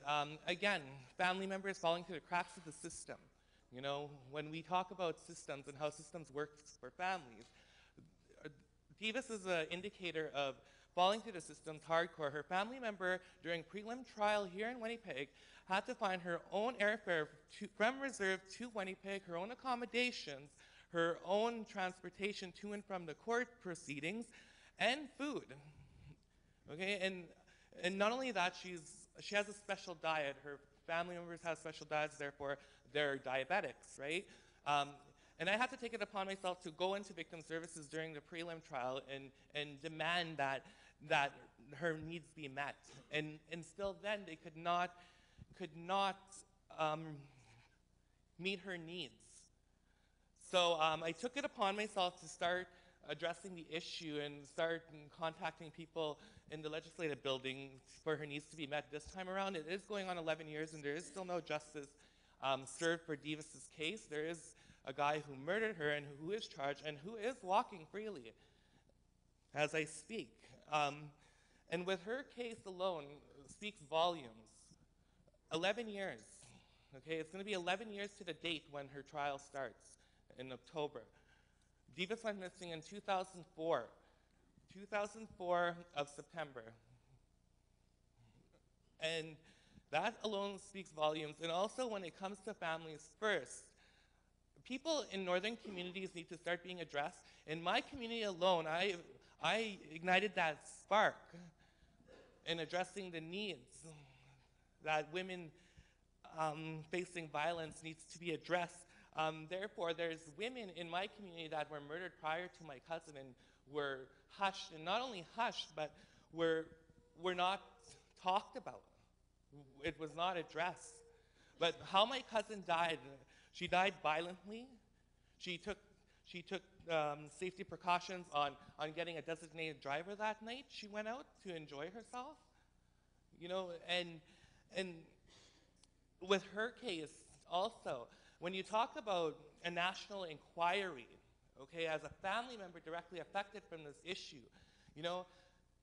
again, family members falling through the cracks of the system. You know, when we talk about systems and how systems work for families, Divas is an indicator of falling through the systems hardcore. Her family member, during prelim trial here in Winnipeg, had to find her own airfare from Reserve to Winnipeg, her own accommodations, her own transportation to and from the court proceedings, and food. Okay, and not only that, she has a special diet. Her family members have special diets, therefore they're diabetics, right? And I had to take it upon myself to go into victim services during the prelim trial and demand that her needs be met. And still then, they could not meet her needs. So I took it upon myself to start addressing the issue and start contacting people in the legislative building for her needs to be met. This time around, it is going on 11 years, and there is still no justice served for Divas's case. There is a guy who murdered her and who is charged and who is walking freely as I speak. And with her case alone speaks volumes. 11 years, okay? It's gonna be 11 years to the date when her trial starts in October. Divas went missing in 2004 of September. And that alone speaks volumes. And also when it comes to Families First, people in northern communities need to start being addressed. In my community alone, I ignited that spark in addressing the needs that women facing violence needs to be addressed. Therefore, there's women in my community that were murdered prior to my cousin and were hushed, and not only hushed, but were not talked about. It was not addressed. But how my cousin died, she died violently. She took safety precautions on getting a designated driver that night. She went out to enjoy herself, you know, and with her case also, when you talk about a national inquiry, okay, as a family member directly affected from this issue, you know,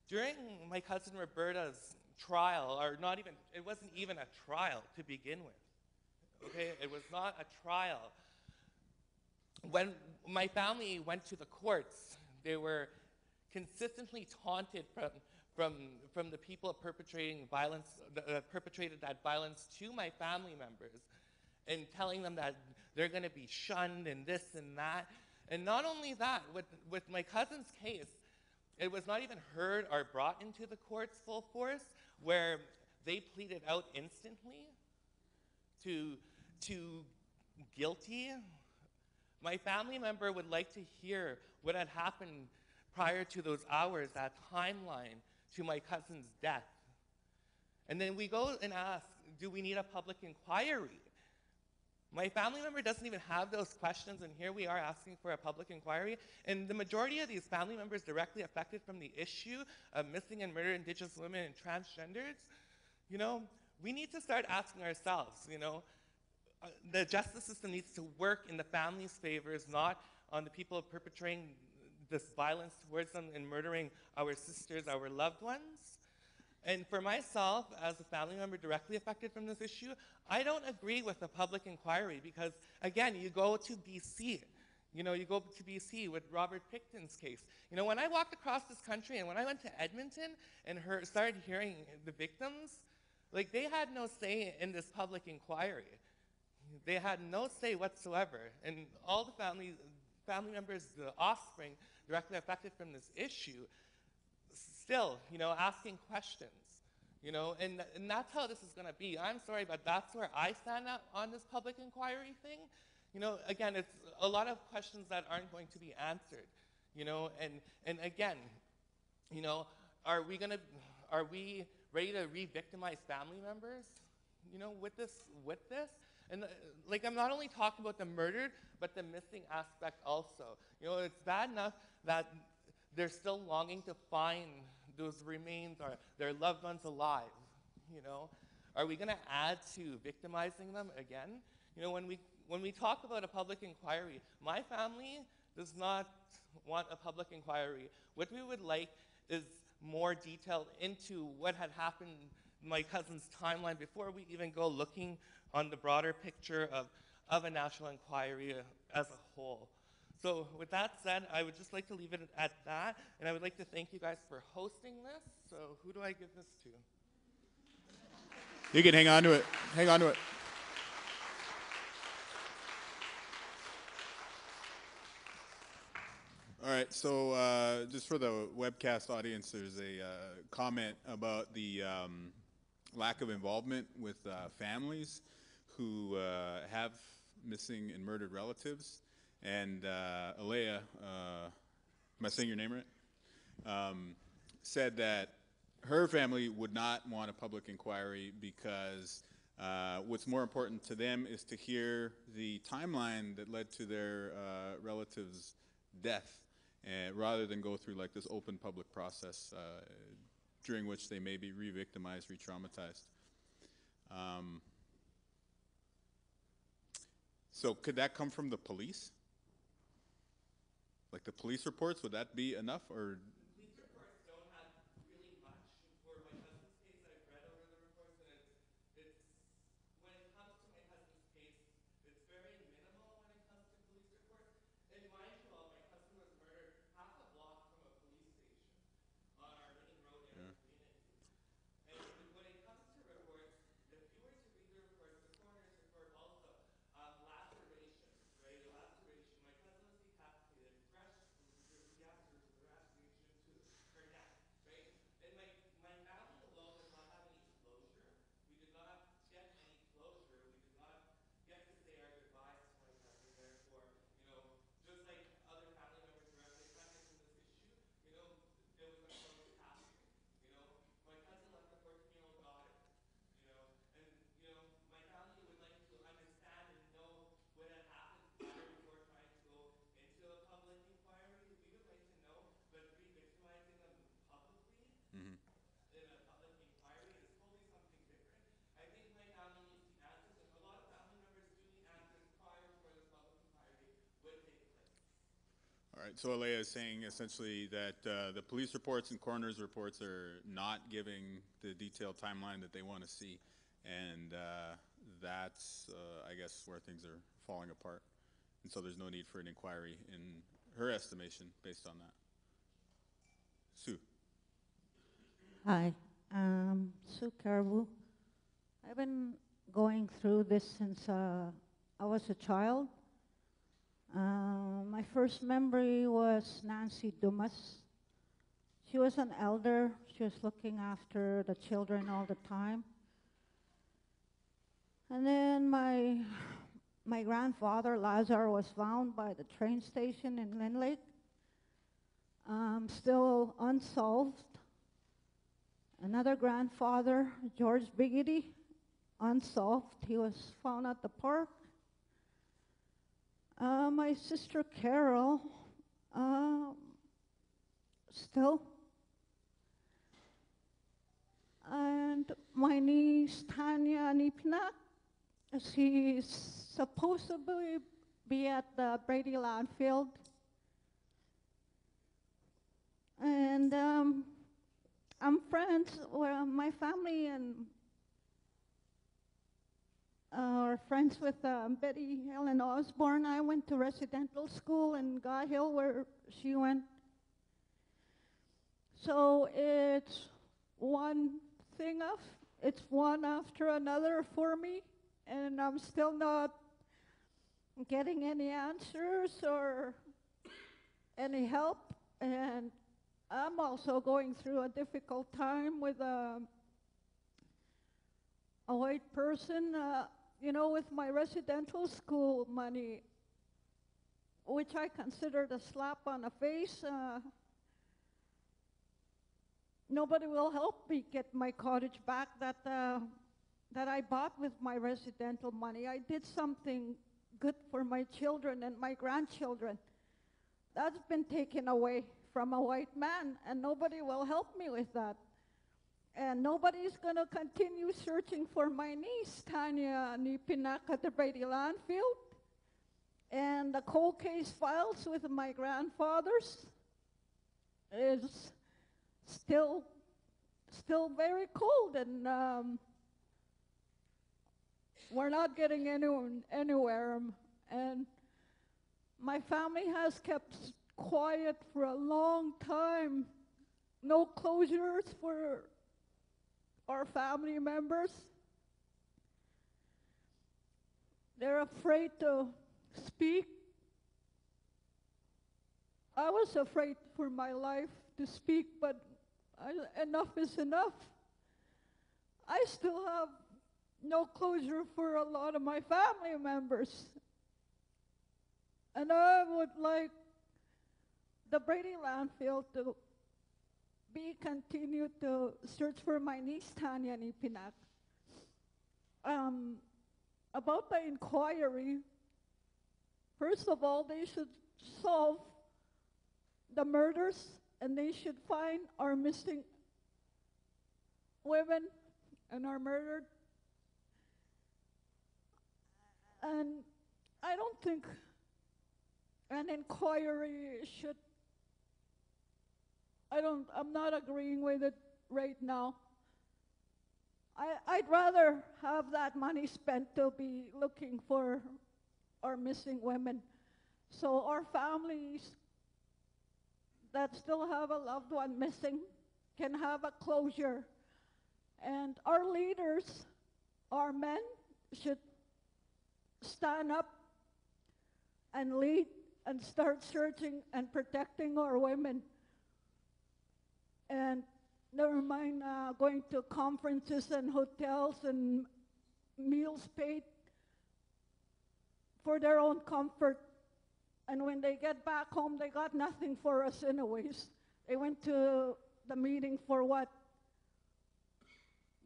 during my cousin Roberta's trial, or not even, it wasn't even a trial to begin with, okay, it was not a trial. When my family went to the courts, they were consistently taunted from the people perpetrating violence, perpetrated that violence to my family members, and telling them that they're going to be shunned and this and that. And not only that, with my cousin's case, it was not even heard or brought into the courts full force, where they pleaded out instantly to guilty. My family member would like to hear what had happened prior to those hours, that timeline to my cousin's death. And then we go and ask, do we need a public inquiry? My family member doesn't even have those questions, and here we are asking for a public inquiry. And the majority of these family members directly affected from the issue of missing and murdered Indigenous women and transgenders, you know, we need to start asking ourselves, you know, the justice system needs to work in the family's favors, not on the people perpetrating this violence towards them and murdering our sisters, our loved ones. And for myself, as a family member directly affected from this issue, I don't agree with a public inquiry because, again, you go to BC. You know, you go to BC with Robert Picton's case. You know, when I walked across this country and when I went to Edmonton and started hearing the victims, like, they had no say in this public inquiry. They had no say whatsoever. And all the family members, the offspring, directly affected from this issue, still, you know, asking questions, you know, and that's how this is going to be. I'm sorry, but that's where I stand on this public inquiry thing. You know, again, it's a lot of questions that aren't going to be answered, you know, and again, you know, are we ready to re-victimize family members, you know, with this? And like, I'm not only talking about the murdered, but the missing aspect also. You know, it's bad enough that they're still longing to find those remains or their loved ones alive, you know? Are we gonna add to victimizing them again? You know, when we talk about a public inquiry, my family does not want a public inquiry. What we would like is more detail into what had happened in my cousin's timeline before we even go looking on the broader picture of a national inquiry as a whole. So with that said, I would just like to leave it at that, and I would like to thank you guys for hosting this. So who do I give this to? You can hang on to it. Hang on to it. All right, so just for the webcast audience, there's a comment about the lack of involvement with families who have missing and murdered relatives. And Alea, am I saying your name right? Said that her family would not want a public inquiry because what's more important to them is to hear the timeline that led to their relative's death, rather than go through like this open public process during which they may be re-victimized, re-traumatized. So could that come from the police? Like the police reports, would that be enough, or? Police reports don't have really much. For my cousin's case, I've read over the reports, and it's when it comes to my cousin's case, it's very minimal when it comes to police reports. And mind you all, my cousin was murdered half a block from a police station on our main road in our community. And when it comes to reports, if you were to read the reports, the coroner's report also, lacerations, right? A laceration. My cousin was decapitated, fresh laceration to her neck, right? And my family alone does not have any closure. We did not get any closure. We did not get to say our goodbyes to my cousin. Therefore, you know, just like other family members directly affected from this issue, you know, it was a closed casting. You know, my cousin left a 14-year-old daughter. You know, and you know, my family would like to understand and know what had happened prior before trying to go into a public inquiry. We would like to know, but re-victimizing them publicly in a public inquiry is totally something different. I think my family needs the answers, and a lot of family members do need answers prior to where this public inquiry would take place. All right, so Alea is saying essentially that the police reports and coroner's reports are not giving the detailed timeline that they want to see, and that's, I guess, where things are falling apart. And so there's no need for an inquiry in her estimation based on that. Sue. Hi, Sue Caribou. I've been going through this since I was a child. My first memory was Nancy Dumas. She was an elder. She was looking after the children all the time. And then my grandfather, Lazar, was found by the train station in Lynn Lake, still unsolved. Another grandfather, George Biggity, unsolved. He was found at the park. my sister Carol, still, and my niece Tanya Nipinak. She's supposed to be at the Brady landfill. And I'm friends, well, my family and are friends with Betty Helen Osborne. I went to residential school in God Hill where she went. So it's one after another for me, and I'm still not getting any answers or any help. And I'm also going through a difficult time with a white person, with my residential school money, which I considered a slap on the face. Nobody will help me get my cottage back that I bought with my residential money. I did something good for my children and my grandchildren. That's been taken away from a white man, and nobody will help me with that. And nobody's going to continue searching for my niece, Tanya Nipinak, at the Brady landfill. And the cold case files with my grandfathers is still very cold, and we're not getting anywhere. And my family has kept quiet for a long time. No closures for our family members. They're afraid to speak. I was afraid for my life to speak, but enough is enough. I still have no closure for a lot of my family members. And I would like the Brady landfill to continue to search for my niece, Tanya Nipinak. About the inquiry, first of all, they should solve the murders, and they should find our missing women and our murdered. And I don't think an inquiry should, I'm not agreeing with it right now. I'd rather have that money spent to be looking for our missing women, so our families that still have a loved one missing can have a closure. And our leaders, our men, should stand up and lead and start searching and protecting our women. And never mind going to conferences and hotels and meals paid for their own comfort. And when they get back home, they got nothing for us anyways. They went to the meeting for what?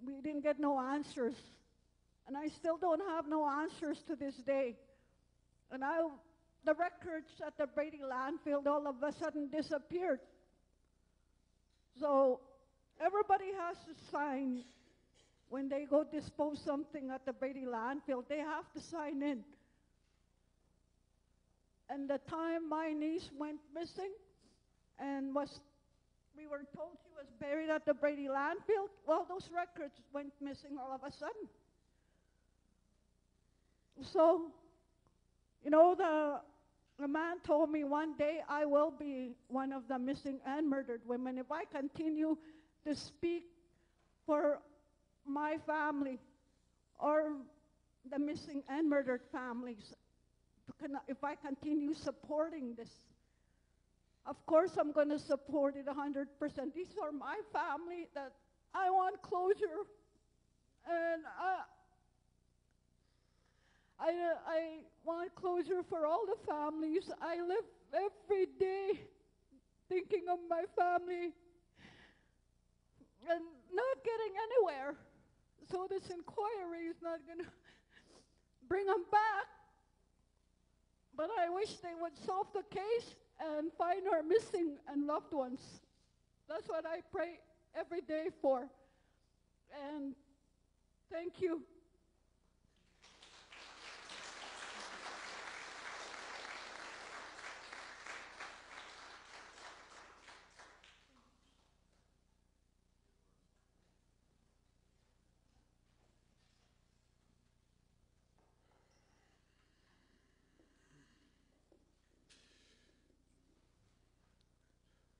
We didn't get no answers. And I still don't have no answers to this day. And the records at the Brady landfill all of a sudden disappeared. So everybody has to sign when they go dispose something at the Brady landfill. They have to sign in. And the time my niece went missing and we were told she was buried at the Brady landfill, well, those records went missing all of a sudden. So, the man told me one day I will be one of the missing and murdered women if I continue to speak for my family or the missing and murdered families. If I continue supporting this. Of course I'm going to support it 100%. These are my family that I want closure. And I want closure for all the families. I live every day thinking of my family and not getting anywhere. So this inquiry is not going to bring them back But I wish they would solve the case and find our missing and loved ones. That's what I pray every day for. And thank you.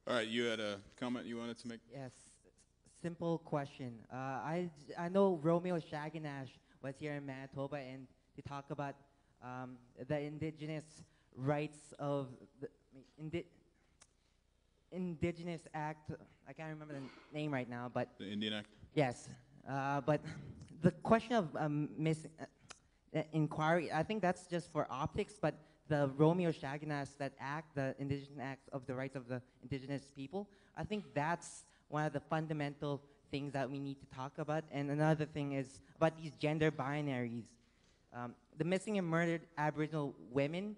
All right, you had a comment you wanted to make? Yes, simple question. I know Romeo Shaginash was here in Manitoba and to talk about the Indigenous rights of the Indigenous Act. I can't remember the name right now, but The Indian Act? yes. But the question of missing inquiry, I think that's just for optics, but the Romeo Shaginash, that act, the Indigenous Act of the Rights of the Indigenous People, I think that's one of the fundamental things that we need to talk about. And another thing is about these gender binaries. The missing and murdered Aboriginal women,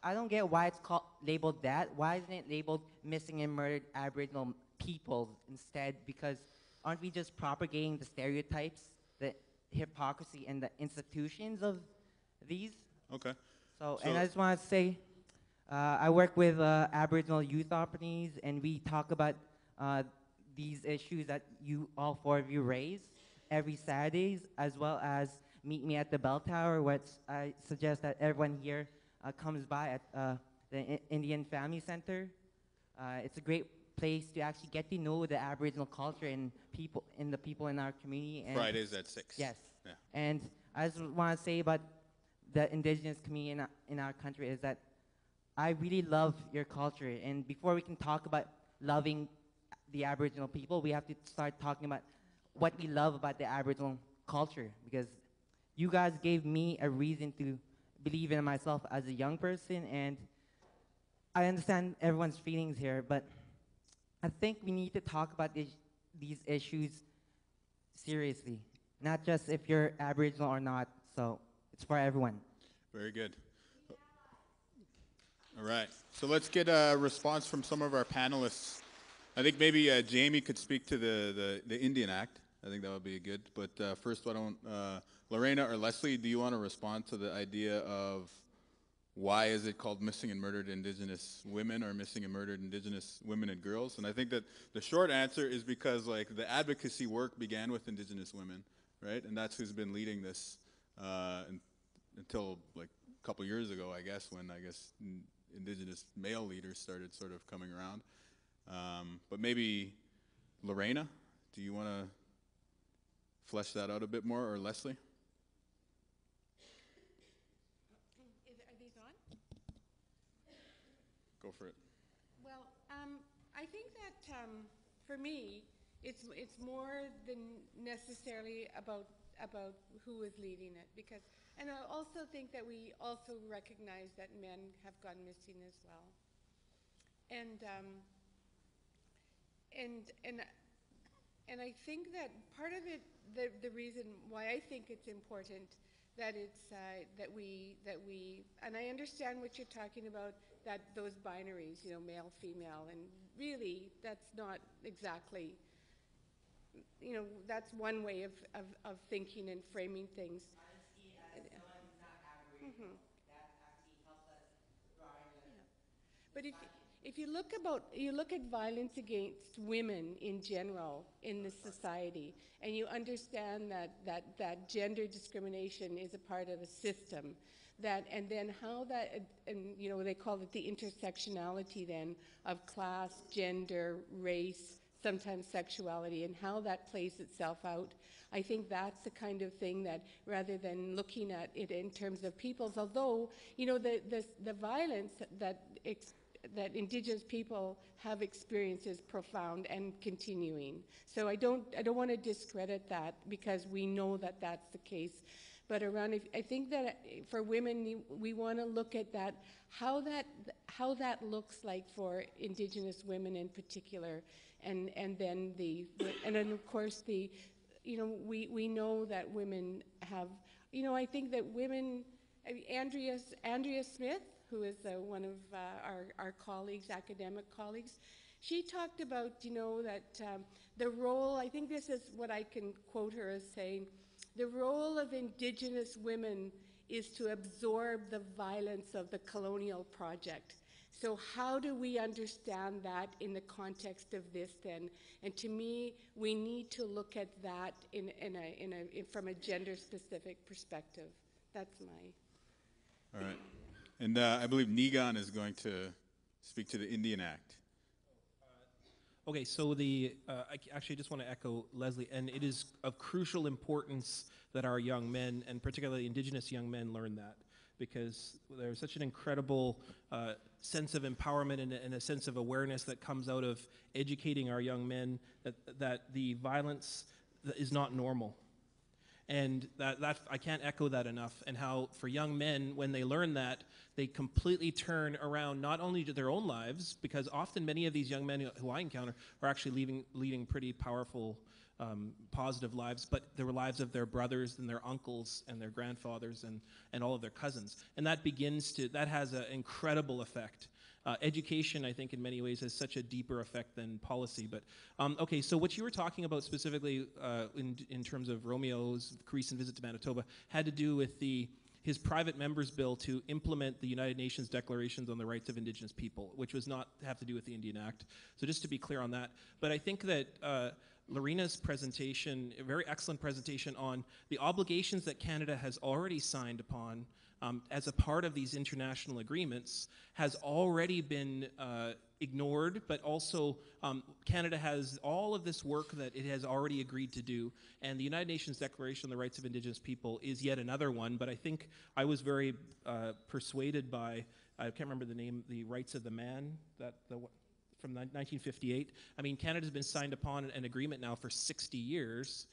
I don't get why it's called labeled that. Why isn't it labeled missing and murdered Aboriginal people instead? Because aren't we just propagating the stereotypes, the hypocrisy, and the institutions of these? Okay. So, and I just want to say, I work with Aboriginal youth opportunities, and we talk about these issues that all four of you raise every Saturdays, as well as meet me at the Bell Tower, which I suggest that everyone here comes by at the Indian Family Center. It's a great place to actually get to know the Aboriginal culture and the people in our community. And Fridays at 6. yes. Yeah. And I just want to say about the Indigenous community in our country is that I really love your culture. And before we can talk about loving the Aboriginal people, we have to start talking about what we love about the Aboriginal culture. Because you guys gave me a reason to believe in myself as a young person. And I understand everyone's feelings here, but I think we need to talk about these issues seriously. Not just if you're Aboriginal or not. So it's for everyone. Very good. All right. So let's get a response from some of our panelists. I think maybe Jamie could speak to the Indian Act. I think that would be good. But first, why don't Lorena or Leslie, do you want to respond to the idea of why is it called missing and murdered Indigenous women or missing and murdered Indigenous women and girls? And I think that the short answer is because like the advocacy work began with Indigenous women, right? And that's who's been leading this until like a couple years ago, I guess, when Indigenous male leaders started sort of coming around. But maybe Lorena, do you want to flesh that out a bit more, or Leslie? Are these on? Go for it. Well, I think that for me, it's more than necessarily about who is leading it, because, and I also think that we also recognize that men have gone missing as well, and I think that part of it, the reason why I think it's important that it's that we and I understand what you're talking about, that those binaries, you know, male, female, and really that's not exactly, you know, that's one way of thinking and framing things. But if you look at violence against women in general in this society, and you understand that gender discrimination is a part of a system, and then how that, and you know, they call it the intersectionality then of class, gender, race, sometimes sexuality, and how that plays itself out. I think that's the kind of thing that, rather than looking at it in terms of peoples, although, you know, the violence that Indigenous people have experienced is profound and continuing. So I don't want to discredit that, because we know that that's the case. But I think that for women, we want to look at that, how that looks like for Indigenous women in particular, and then of course you know, we know that women have, you know, I think that women Andrea Smith, who is one of our colleagues, academic colleagues, she talked about, you know, that the role, I think this is what I can quote her as saying, the role of Indigenous women is to absorb the violence of the colonial project. So how do we understand that in the context of this then? And to me, we need to look at that from a gender-specific perspective. That's my... All right. And I believe Niigaan is going to speak to the Indian Act. Okay, so I actually just want to echo Leslie, and it is of crucial importance that our young men, and particularly Indigenous young men, learn that, because there's such an incredible sense of empowerment and a sense of awareness that comes out of educating our young men that the violence is not normal. And that I can't echo that enough, and how for young men, when they learn that, they completely turn around not only to their own lives, because often many of these young men who I encounter are actually leading pretty powerful, positive lives, but the lives of their brothers and their uncles and their grandfathers and all of their cousins. And that has an incredible effect. Education, I think, in many ways has such a deeper effect than policy. But okay, so what you were talking about specifically in terms of Romeo's recent visit to Manitoba had to do with his private member's bill to implement the United Nations Declarations on the Rights of Indigenous People, which was not have to do with the Indian Act. So just to be clear on that. But I think that Lorena's presentation, a very excellent presentation on the obligations that Canada has already signed upon as a part of these international agreements, has already been ignored, but also Canada has all of this work that it has already agreed to do, and the United Nations Declaration on the Rights of Indigenous People is yet another one. But I think I was very persuaded by, I can't remember the name, the Rights of the Man, from 1958. I mean, Canada's been signed upon an agreement now for 60 years,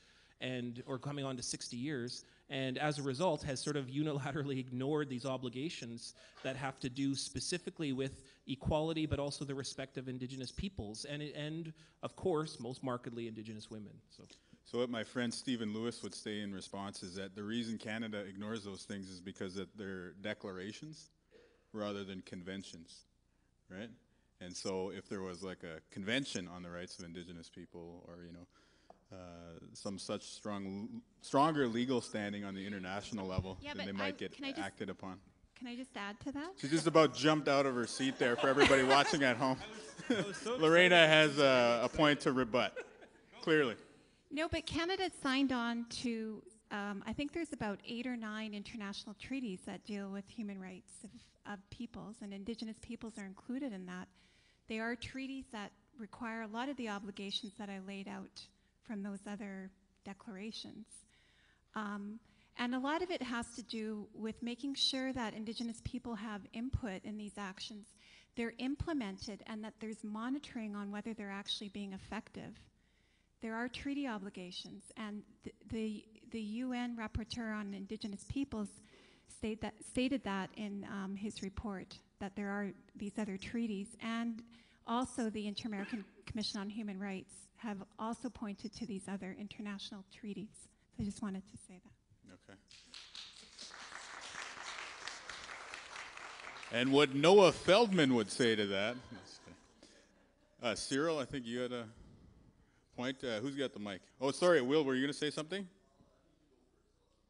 or coming on to 60 years, and as a result has sort of unilaterally ignored these obligations that have to do specifically with equality, but also the respect of Indigenous peoples, and of course, most markedly, Indigenous women. So what my friend Stephen Lewis would say in response is that the reason Canada ignores those things is because they're declarations rather than conventions, right? And so if there was like a convention on the rights of Indigenous people, or, you know, some such stronger legal standing on the international level, then they might get acted upon. Can I just add to that? She just about jumped out of her seat there for everybody watching at home. Lorena has a point to rebut, clearly. No, but Canada signed on to, I think there's about 8 or 9 international treaties that deal with human rights of peoples, and Indigenous peoples are included in that. They are treaties that require a lot of the obligations that I laid out from those other declarations. And a lot of it has to do with making sure that Indigenous people have input in these actions. They're implemented, and that there's monitoring on whether they're actually being effective. There are treaty obligations, and the UN Rapporteur on Indigenous Peoples stated that in his report, that there are these other treaties, and also the Inter-American Commission on Human Rights have also pointed to these other international treaties. So I just wanted to say that. Okay. And what Noah Feldman would say to that. Cyril, I think you had a point. Who's got the mic? Oh, sorry, Will, were you going to say something?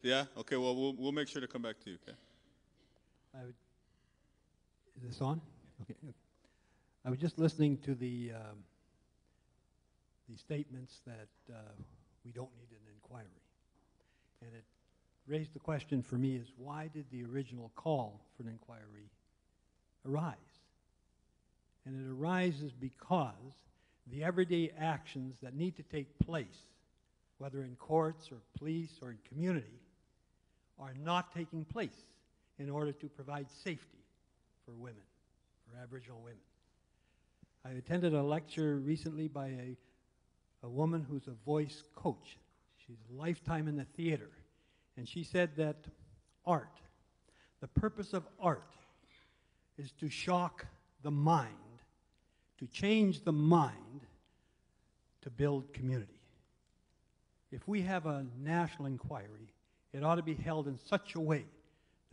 Yeah? Okay, well, we'll make sure to come back to you, okay? Is this on? Okay. I was just listening to the statements that we don't need an inquiry. And it raised the question for me is, why did the original call for an inquiry arise? And it arises because the everyday actions that need to take place, whether in courts or police or in community, are not taking place in order to provide safety for women, for Aboriginal women. I attended a lecture recently by a woman who's a voice coach. She's a lifetime in the theater. And she said that art, the purpose of art, is to shock the mind, to change the mind, to build community. If we have a national inquiry, it ought to be held in such a way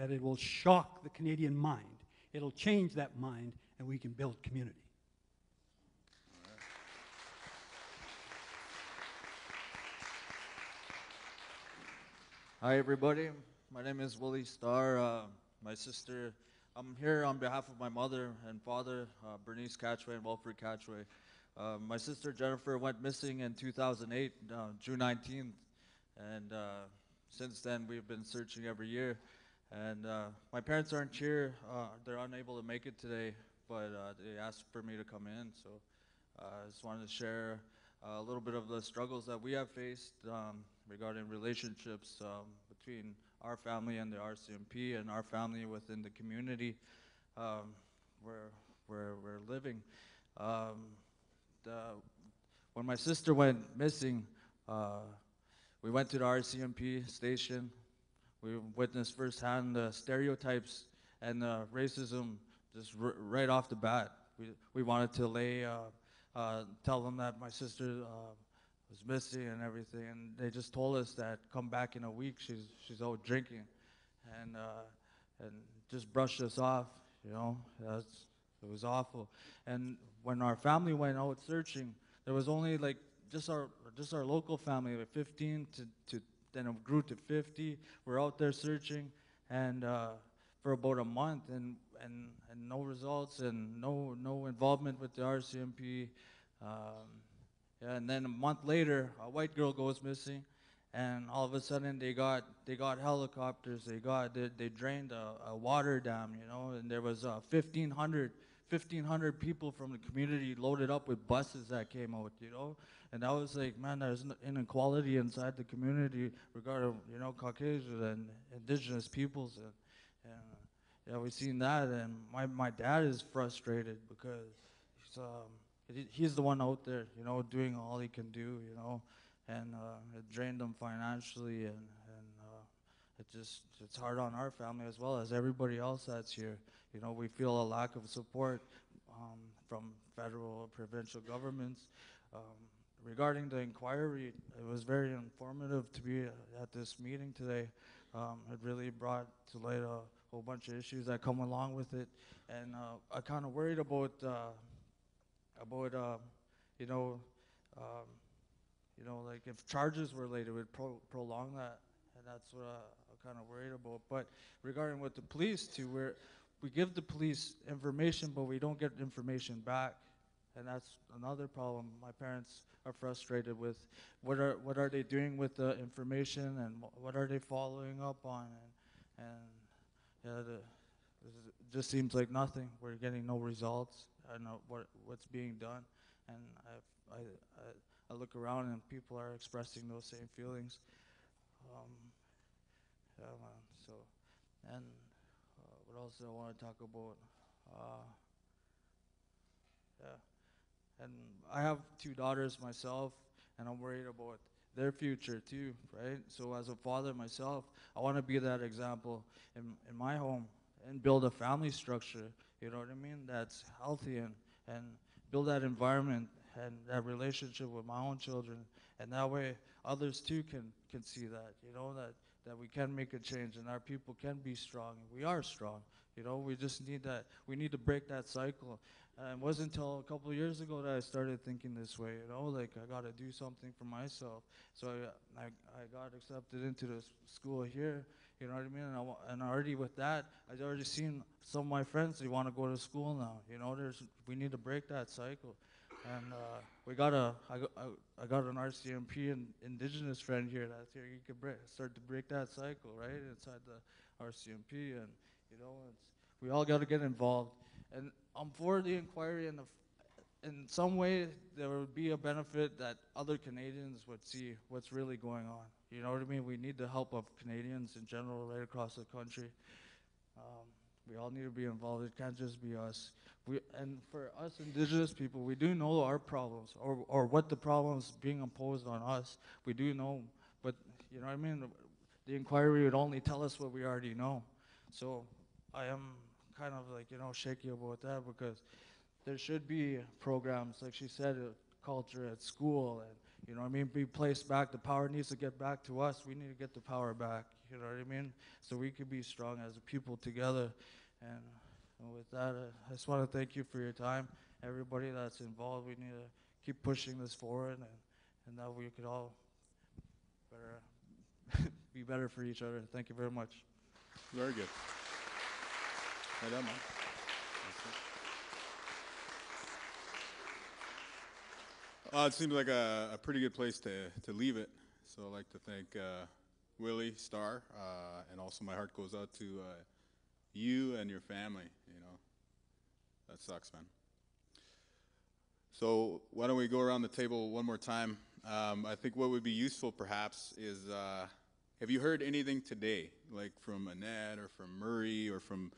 that it will shock the Canadian mind. It'll change that mind, and we can build community. Hi, everybody. My name is Willie Starr. My sister, I'm here on behalf of my mother and father, Bernice Catchway and Wilfred Catchway. My sister Jennifer went missing in 2008, June 19th, and since then we've been searching every year. And my parents aren't here. They're unable to make it today, but they asked for me to come in. So I just wanted to share a little bit of the struggles that we have faced regarding relationships between our family and the RCMP and our family within the community where we're living. When my sister went missing, we went to the RCMP station. We witnessed firsthand the stereotypes and the racism just right off the bat. We wanted to tell them that my sister was missing and everything, and they just told us that come back in a week. She's out drinking, and just brushed us off. You know, it was awful. And when our family went out searching, there was only like just our local family, like 15 to then it grew to 50. We're out there searching, and for about a month, and no results, and no involvement with the RCMP. And then a month later, a white girl goes missing, and all of a sudden they got helicopters. They drained a water dam, you know, and there was 1,500 people from the community loaded up with buses that came out, you know. And I was like, man, there's inequality inside the community regarding, you know, Caucasian and Indigenous peoples, and yeah, we've seen that. And my dad is frustrated because he's the one out there, you know, doing all he can do, you know, and it drained him financially, and it's hard on our family as well as everybody else that's here. You know, we feel a lack of support from federal or provincial governments. Regarding the inquiry, it was very informative to be at this meeting today. It really brought to light a whole bunch of issues that come along with it, and I kind of worried about like if charges were laid, it would prolong that, and that's what I'm kind of worried about. But regarding with the police too, we give the police information, but we don't get information back, and that's another problem my parents are frustrated with. What are they doing with the information, and what are they following up on? And yeah, it just seems like nothing. We're getting no results. I don't know what's being done, and I look around and people are expressing those same feelings. Yeah, man. So, and what else do I want to talk about? Yeah, and I have 2 daughters myself, and I'm worried about their future too, right? So as a father myself, I want to be that example in my home and build a family structure, you know what I mean, that's healthy, and build that environment and that relationship with my own children, and that way others too can see that, you know, that we can make a change and our people can be strong. We are strong, you know, we just need that, we need to break that cycle. And it wasn't until a couple of years ago that I started thinking this way, you know, like I got to do something for myself. So I got accepted into the school here, you know what I mean? And already with that, I've already seen some of my friends, they want to go to school now, you know, we need to break that cycle. And I got an RCMP and Indigenous friend here that's here. You can start to break that cycle, right, inside the RCMP, and you know, we all got to get involved. And I'm for the inquiry, and in some way there would be a benefit that other Canadians would see what's really going on. You know what I mean? We need the help of Canadians in general right across the country. We all need to be involved. It can't just be us. And for us Indigenous people, we do know our problems, or what the problems being imposed on us. We do know, but you know what I mean? The inquiry would only tell us what we already know. So I am kind of like, you know, shaky about that, because there should be programs, like she said, culture at school, and you know what I mean, be placed back. The power needs to get back to us. We need to get the power back, you know what I mean? So we could be strong as a people together. And with that, I just want to thank you for your time. Everybody that's involved, we need to keep pushing this forward, and that we could all better be better for each other. Thank you very much. Very good. Right on, man. It seems like a pretty good place to leave it. So I'd like to thank Willie, Star, and also my heart goes out to you and your family. You know, that sucks, man. So why don't we go around the table one more time? I think what would be useful perhaps is, have you heard anything today, like from Annette or from Murray or from,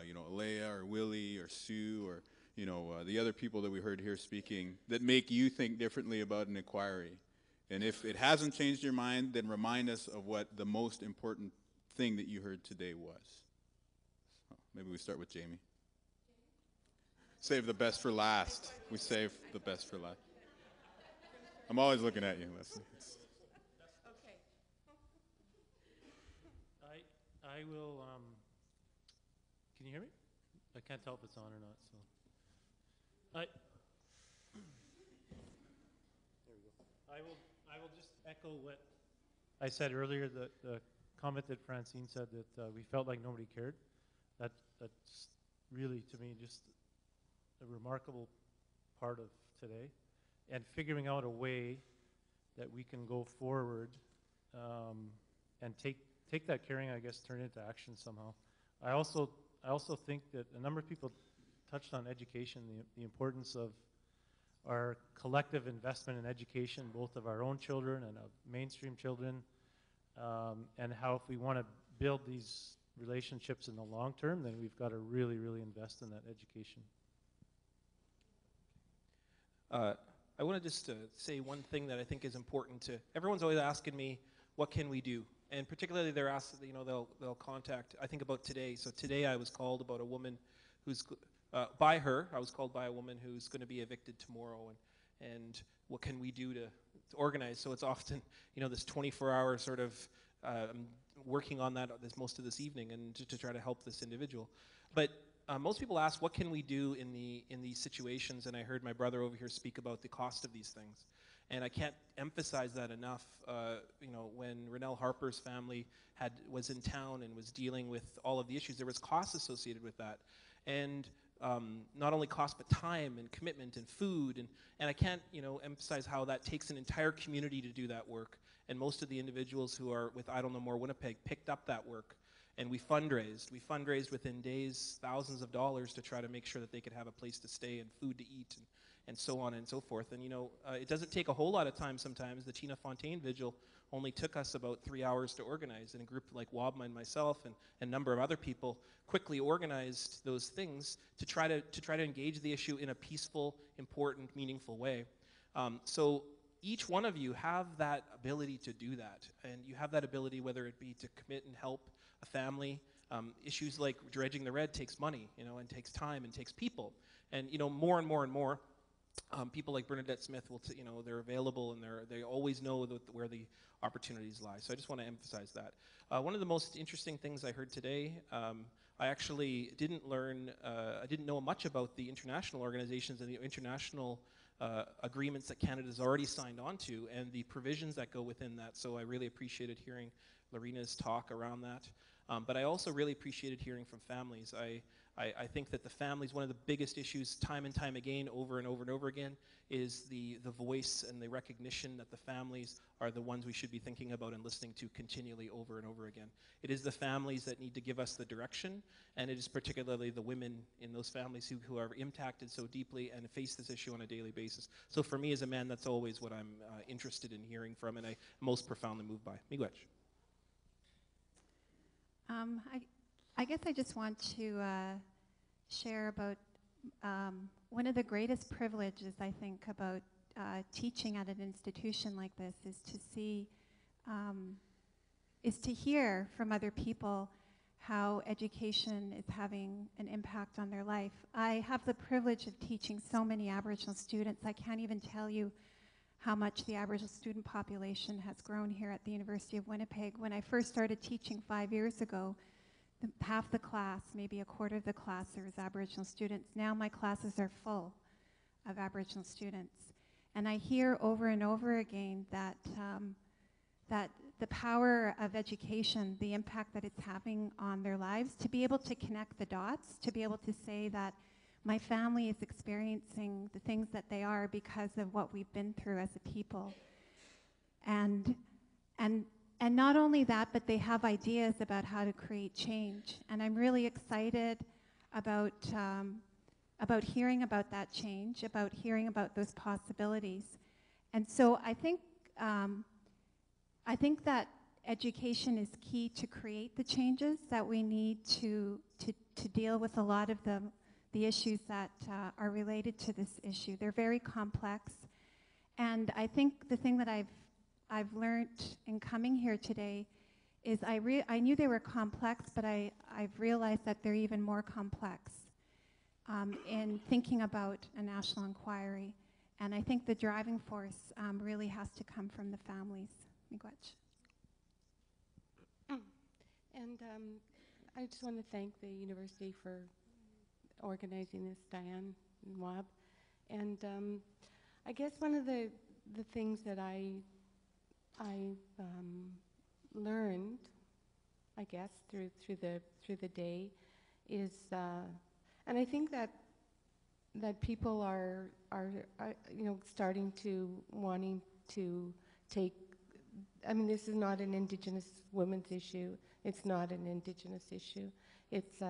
you know, Alea or Willie or Sue or, you know, the other people that we heard here speaking that make you think differently about an inquiry? And if it hasn't changed your mind, then remind us of what the most important thing that you heard today was. So maybe we start with Jamie. Save the best for last. We save the best for last. I'm always looking at you, Leslie. Okay. I will, can you hear me? I can't tell if it's on or not, so. There we go. I will just echo what I said earlier, the comment that Francine said that we felt like nobody cared. That's really, to me, just a remarkable part of today, and figuring out a way that we can go forward and take that caring, I guess, turn it into action somehow. I also think that a number of people touched on education, the importance of our collective investment in education, both of our own children and of mainstream children, and how if we want to build these relationships in the long term, then we've got to really, really invest in that education. I want to just say one thing that I think is important to, everyone's always asking me, what can we do? And particularly they're asked, you know, they'll contact, I think about today. So today I was called about a woman who's, I was called by a woman who's going to be evicted tomorrow, and what can we do to organize? So it's often, you know, this 24-hour sort of working on that most of this evening and to try to help this individual. But most people ask, what can we do in these situations? And I heard my brother over here speak about the cost of these things. And I can't emphasize that enough. You know, when Renelle Harper's family was in town and was dealing with all of the issues, there was costs associated with that. And not only cost, but time and commitment and food. And I can't, you know, emphasize how that takes an entire community to do that work. And most of the individuals who are with I Don't Know More Winnipeg picked up that work. And we fundraised. We fundraised within days, thousands of dollars to try to make sure that they could have a place to stay and food to eat and so on and so forth. And, you know, it doesn't take a whole lot of time sometimes. The Tina Fontaine Vigil only took us about 3 hours to organize. And a group like Wab and myself and a number of other people quickly organized those things to try to engage the issue in a peaceful, important, meaningful way. So each one of you have that ability to do that. And you have that ability, whether it be to commit and help a family. Issues like dredging the red takes money, you know, and takes time and takes people. And, you know, more and more and more, people like Bernadette Smith will, you know, they're available and they always know where the opportunities lie. So I just want to emphasize that. One of the most interesting things I heard today, I actually didn't learn, I didn't know much about the international organizations and the international agreements that Canada's already signed on to and the provisions that go within that. So I really appreciated hearing Lorena's talk around that. But I also really appreciated hearing from families. I think that the families, one of the biggest issues time and time again, over and over and over again, is the voice and the recognition that the families are the ones we should be thinking about and listening to continually over and over again. It is the families that need to give us the direction, and it is particularly the women in those families who are impacted so deeply and face this issue on a daily basis. So for me as a man, that's always what I'm interested in hearing from, and I'm most profoundly moved by. Miigwech. I guess I just want to share about one of the greatest privileges I think about teaching at an institution like this is to see, is to hear from other people how education is having an impact on their life. I have the privilege of teaching so many Aboriginal students. I can't even tell you how much the Aboriginal student population has grown here at the University of Winnipeg. When I first started teaching 5 years ago, half the class, maybe a quarter of the class, there was Aboriginal students. Now my classes are full of Aboriginal students. And I hear over and over again that, that the power of education, the impact that it's having on their lives, to be able to connect the dots, to be able to say that my family is experiencing the things that they are because of what we've been through as a people. And not only that, but they have ideas about how to create change. And I'm really excited about hearing about that change, about hearing about those possibilities. And so I think that education is key to create the changes that we need to deal with a lot of the issues that are related to this issue. They're very complex. And I think the thing that I've learned in coming here today is I knew they were complex, but I've realized that they're even more complex in thinking about a national inquiry. And I think the driving force really has to come from the families. Miigwech. And I just want to thank the university for organizing this, Diane and Wab. And I guess one of the things that I learned, I guess, through the day is, and I think that people are you know, starting to wanting to take. I mean, this is not an Indigenous women's issue. It's not an Indigenous issue. It's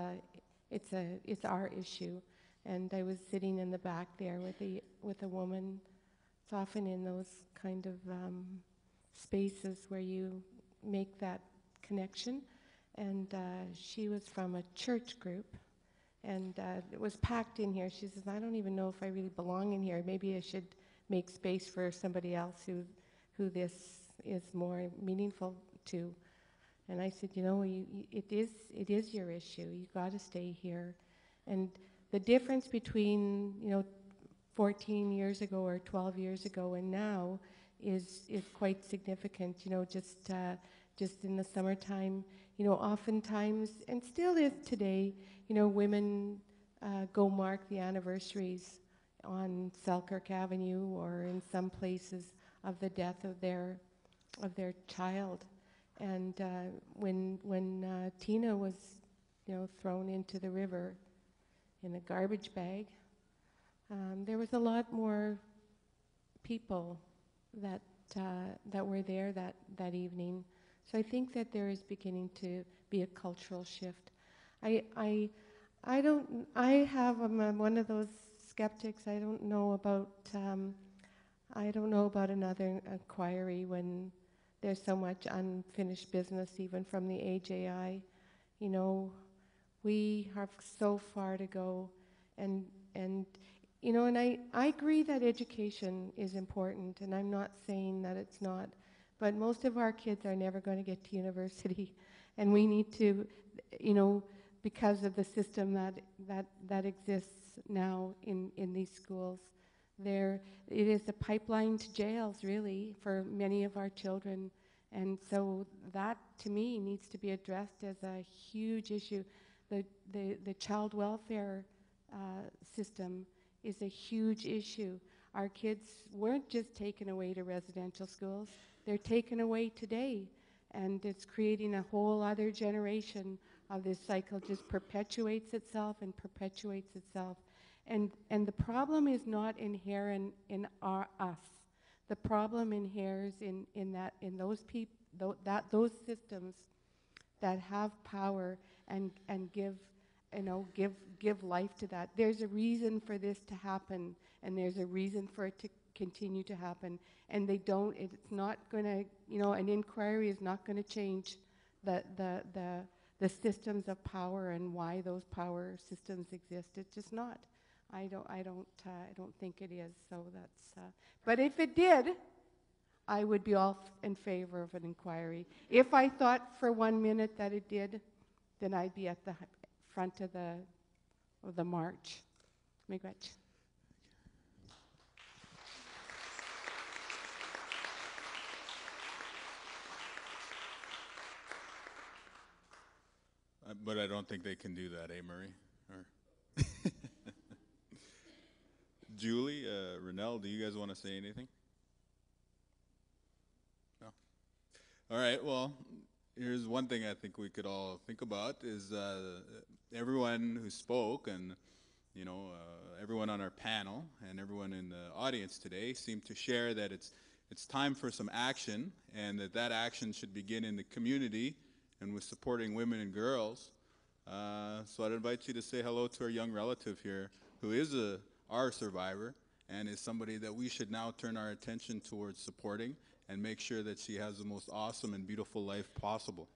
our issue. And I was sitting in the back there with a woman. It's often in those kind of spaces where you make that connection. And she was from a church group, and it was packed in here. She says, "I don't even know if I really belong in here. Maybe I should make space for somebody else who this is more meaningful to." And I said, you know, it is your issue. You got to stay here. And the difference between, you know, 14 years ago or 12 years ago and now is quite significant. You know, just in the summertime, you know, oftentimes, and still is today, you know, women go mark the anniversaries on Selkirk Avenue or in some places of the death of their child. And when Tina was, you know, thrown into the river in a garbage bag, there was a lot more people that were there that evening. So I think that there is beginning to be a cultural shift. I'm one of those skeptics. I don't know about another inquiry when there's so much unfinished business, even from the AJI. You know, we have so far to go, and you know, and I agree that education is important, and I'm not saying that it's not, but most of our kids are never going to get to university, and we need to, you know, because of the system that exists now in these schools. It is a pipeline to jails, really, for many of our children. And so that, to me, needs to be addressed as a huge issue. The child welfare system is a huge issue. Our kids weren't just taken away to residential schools. They're taken away today. And it's creating a whole other generation of this cycle. Just perpetuates itself and perpetuates itself. And the problem is not inherent in us. The problem inheres in those people, those systems that have power and give life to that. There's a reason for this to happen, and there's a reason for it to continue to happen. And it's not going to, you know, an inquiry is not going to change the systems of power and why those power systems exist. It's just not. I don't think it is. So that's. But if it did, I would be all in favor of an inquiry. If I thought for 1 minute that it did, then I'd be at the front of the march. Miigwech. But I don't think they can do that, eh, Murray? Or Julie, Renelle, do you guys want to say anything? No? All right, well, here's one thing I think we could all think about is everyone who spoke and, you know, everyone on our panel and everyone in the audience today seemed to share that it's time for some action, and that action should begin in the community and with supporting women and girls. So I'd invite you to say hello to our young relative here, who is our survivor and is somebody that we should now turn our attention towards supporting and make sure that she has the most awesome and beautiful life possible.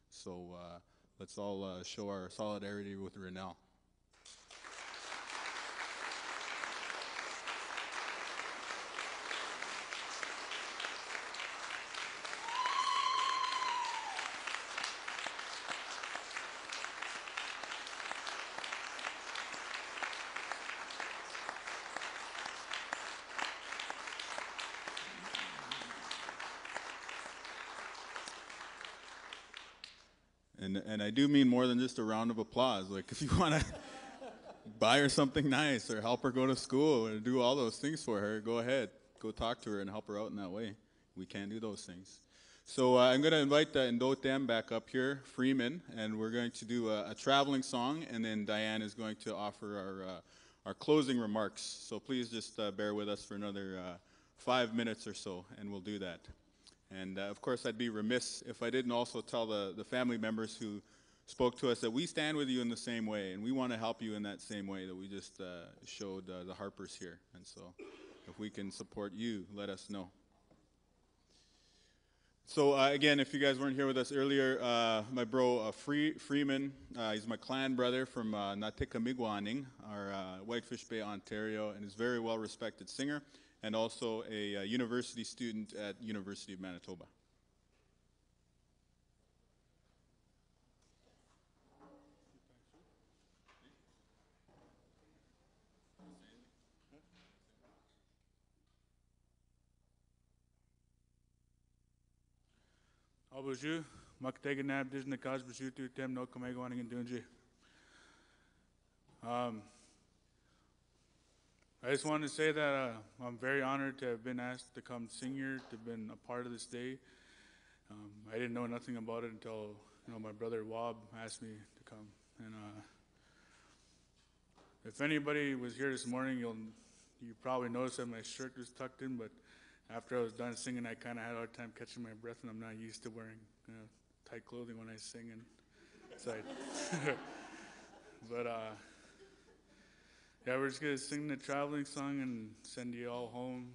So let's all show our solidarity with Renelle. And I do mean more than just a round of applause. Like, if you want to buy her something nice or help her go to school or do all those things for her, go ahead. Go talk to her and help her out in that way. We can do those things. So I'm going to invite Ndotem back up here, Freeman, and we're going to do a traveling song, and then Diane is going to offer our closing remarks. So please just bear with us for another 5 minutes or so, and we'll do that. And of course, I'd be remiss if I didn't also tell the family members who spoke to us that we stand with you in the same way, and we want to help you in that same way that we just showed the Harpers here. And so if we can support you, let us know. So again, if you guys weren't here with us earlier, my bro Freeman, he's my clan brother from Ni Kanichihk, our Whitefish Bay, Ontario, and is a very well-respected singer, and also a university student at University of Manitoba. Abuju, Makteganab, Disnakaz, Bashutu, Tem, no Kamegwaning, and Dunji. I just wanted to say that I'm very honored to have been asked to come sing here, to have been a part of this day. I didn't know nothing about it until my brother Wab asked me to come. And if anybody was here this morning, you probably noticed that my shirt was tucked in, but after I was done singing, I kind of had a hard time catching my breath, and I'm not used to wearing tight clothing when I sing inside. But yeah, we're just gonna sing the traveling song and send you all home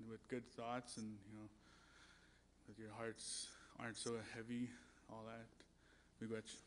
with good thoughts, and that your hearts aren't so heavy, all that. We got you.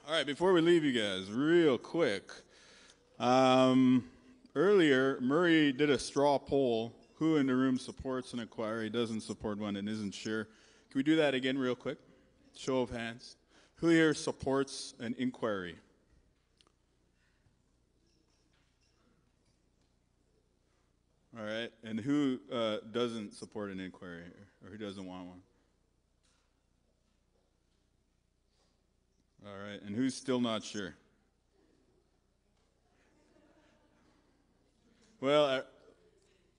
All right, before we leave you guys, real quick. Earlier, Murray did a straw poll. Who in the room supports an inquiry, doesn't support one, and isn't sure? Can we do that again real quick? Show of hands. Who here supports an inquiry? All right, and who doesn't support an inquiry, or who doesn't want one? All right, and who's still not sure? Well,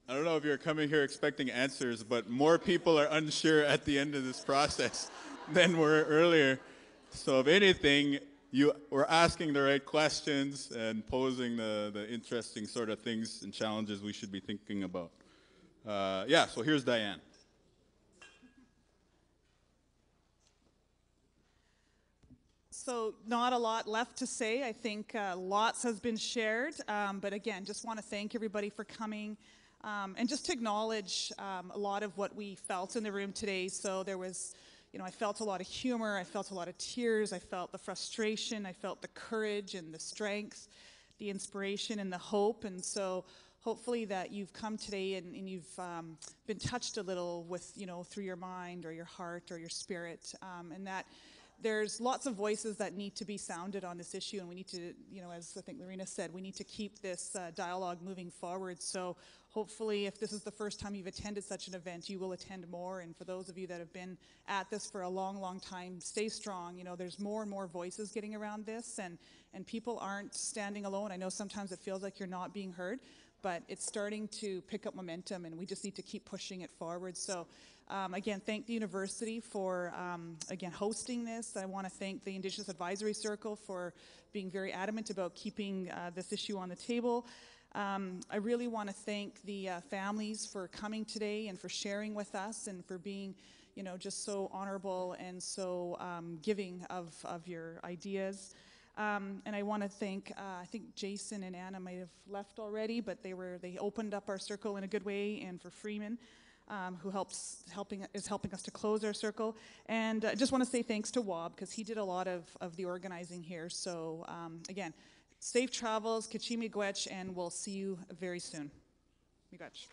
I don't know if you're coming here expecting answers, but more people are unsure at the end of this process than were earlier. So if anything, you were asking the right questions and posing the interesting sort of things and challenges we should be thinking about. Yeah, so here's Diane. So not a lot left to say. I think lots has been shared. But again, just want to thank everybody for coming and just to acknowledge a lot of what we felt in the room today. So there was, I felt a lot of humor. I felt a lot of tears. I felt the frustration. I felt the courage and the strength, the inspiration and the hope. And so hopefully that you've come today and you've been touched a little with, through your mind or your heart or your spirit, and that there's lots of voices that need to be sounded on this issue, and we need to, as I think Lorena said, we need to keep this dialogue moving forward. So hopefully if this is the first time you've attended such an event, you will attend more. And for those of you that have been at this for a long, long time, stay strong. There's more and more voices getting around this, and people aren't standing alone. I know sometimes it feels like you're not being heard, but it's starting to pick up momentum, and we just need to keep pushing it forward. So again, thank the university for, again, hosting this. I want to thank the Indigenous Advisory Circle for being very adamant about keeping this issue on the table. I really want to thank the families for coming today and for sharing with us and for being, just so honorable and so giving of your ideas. And I want to thank, I think Jason and Anna might have left already, but they opened up our circle in a good way, and for Freeman, who is helping us to close our circle. And I just want to say thanks to Wab, because he did a lot of the organizing here. So again, safe travels, Kachimi Gwech, and we'll see you very soon. Miigwech.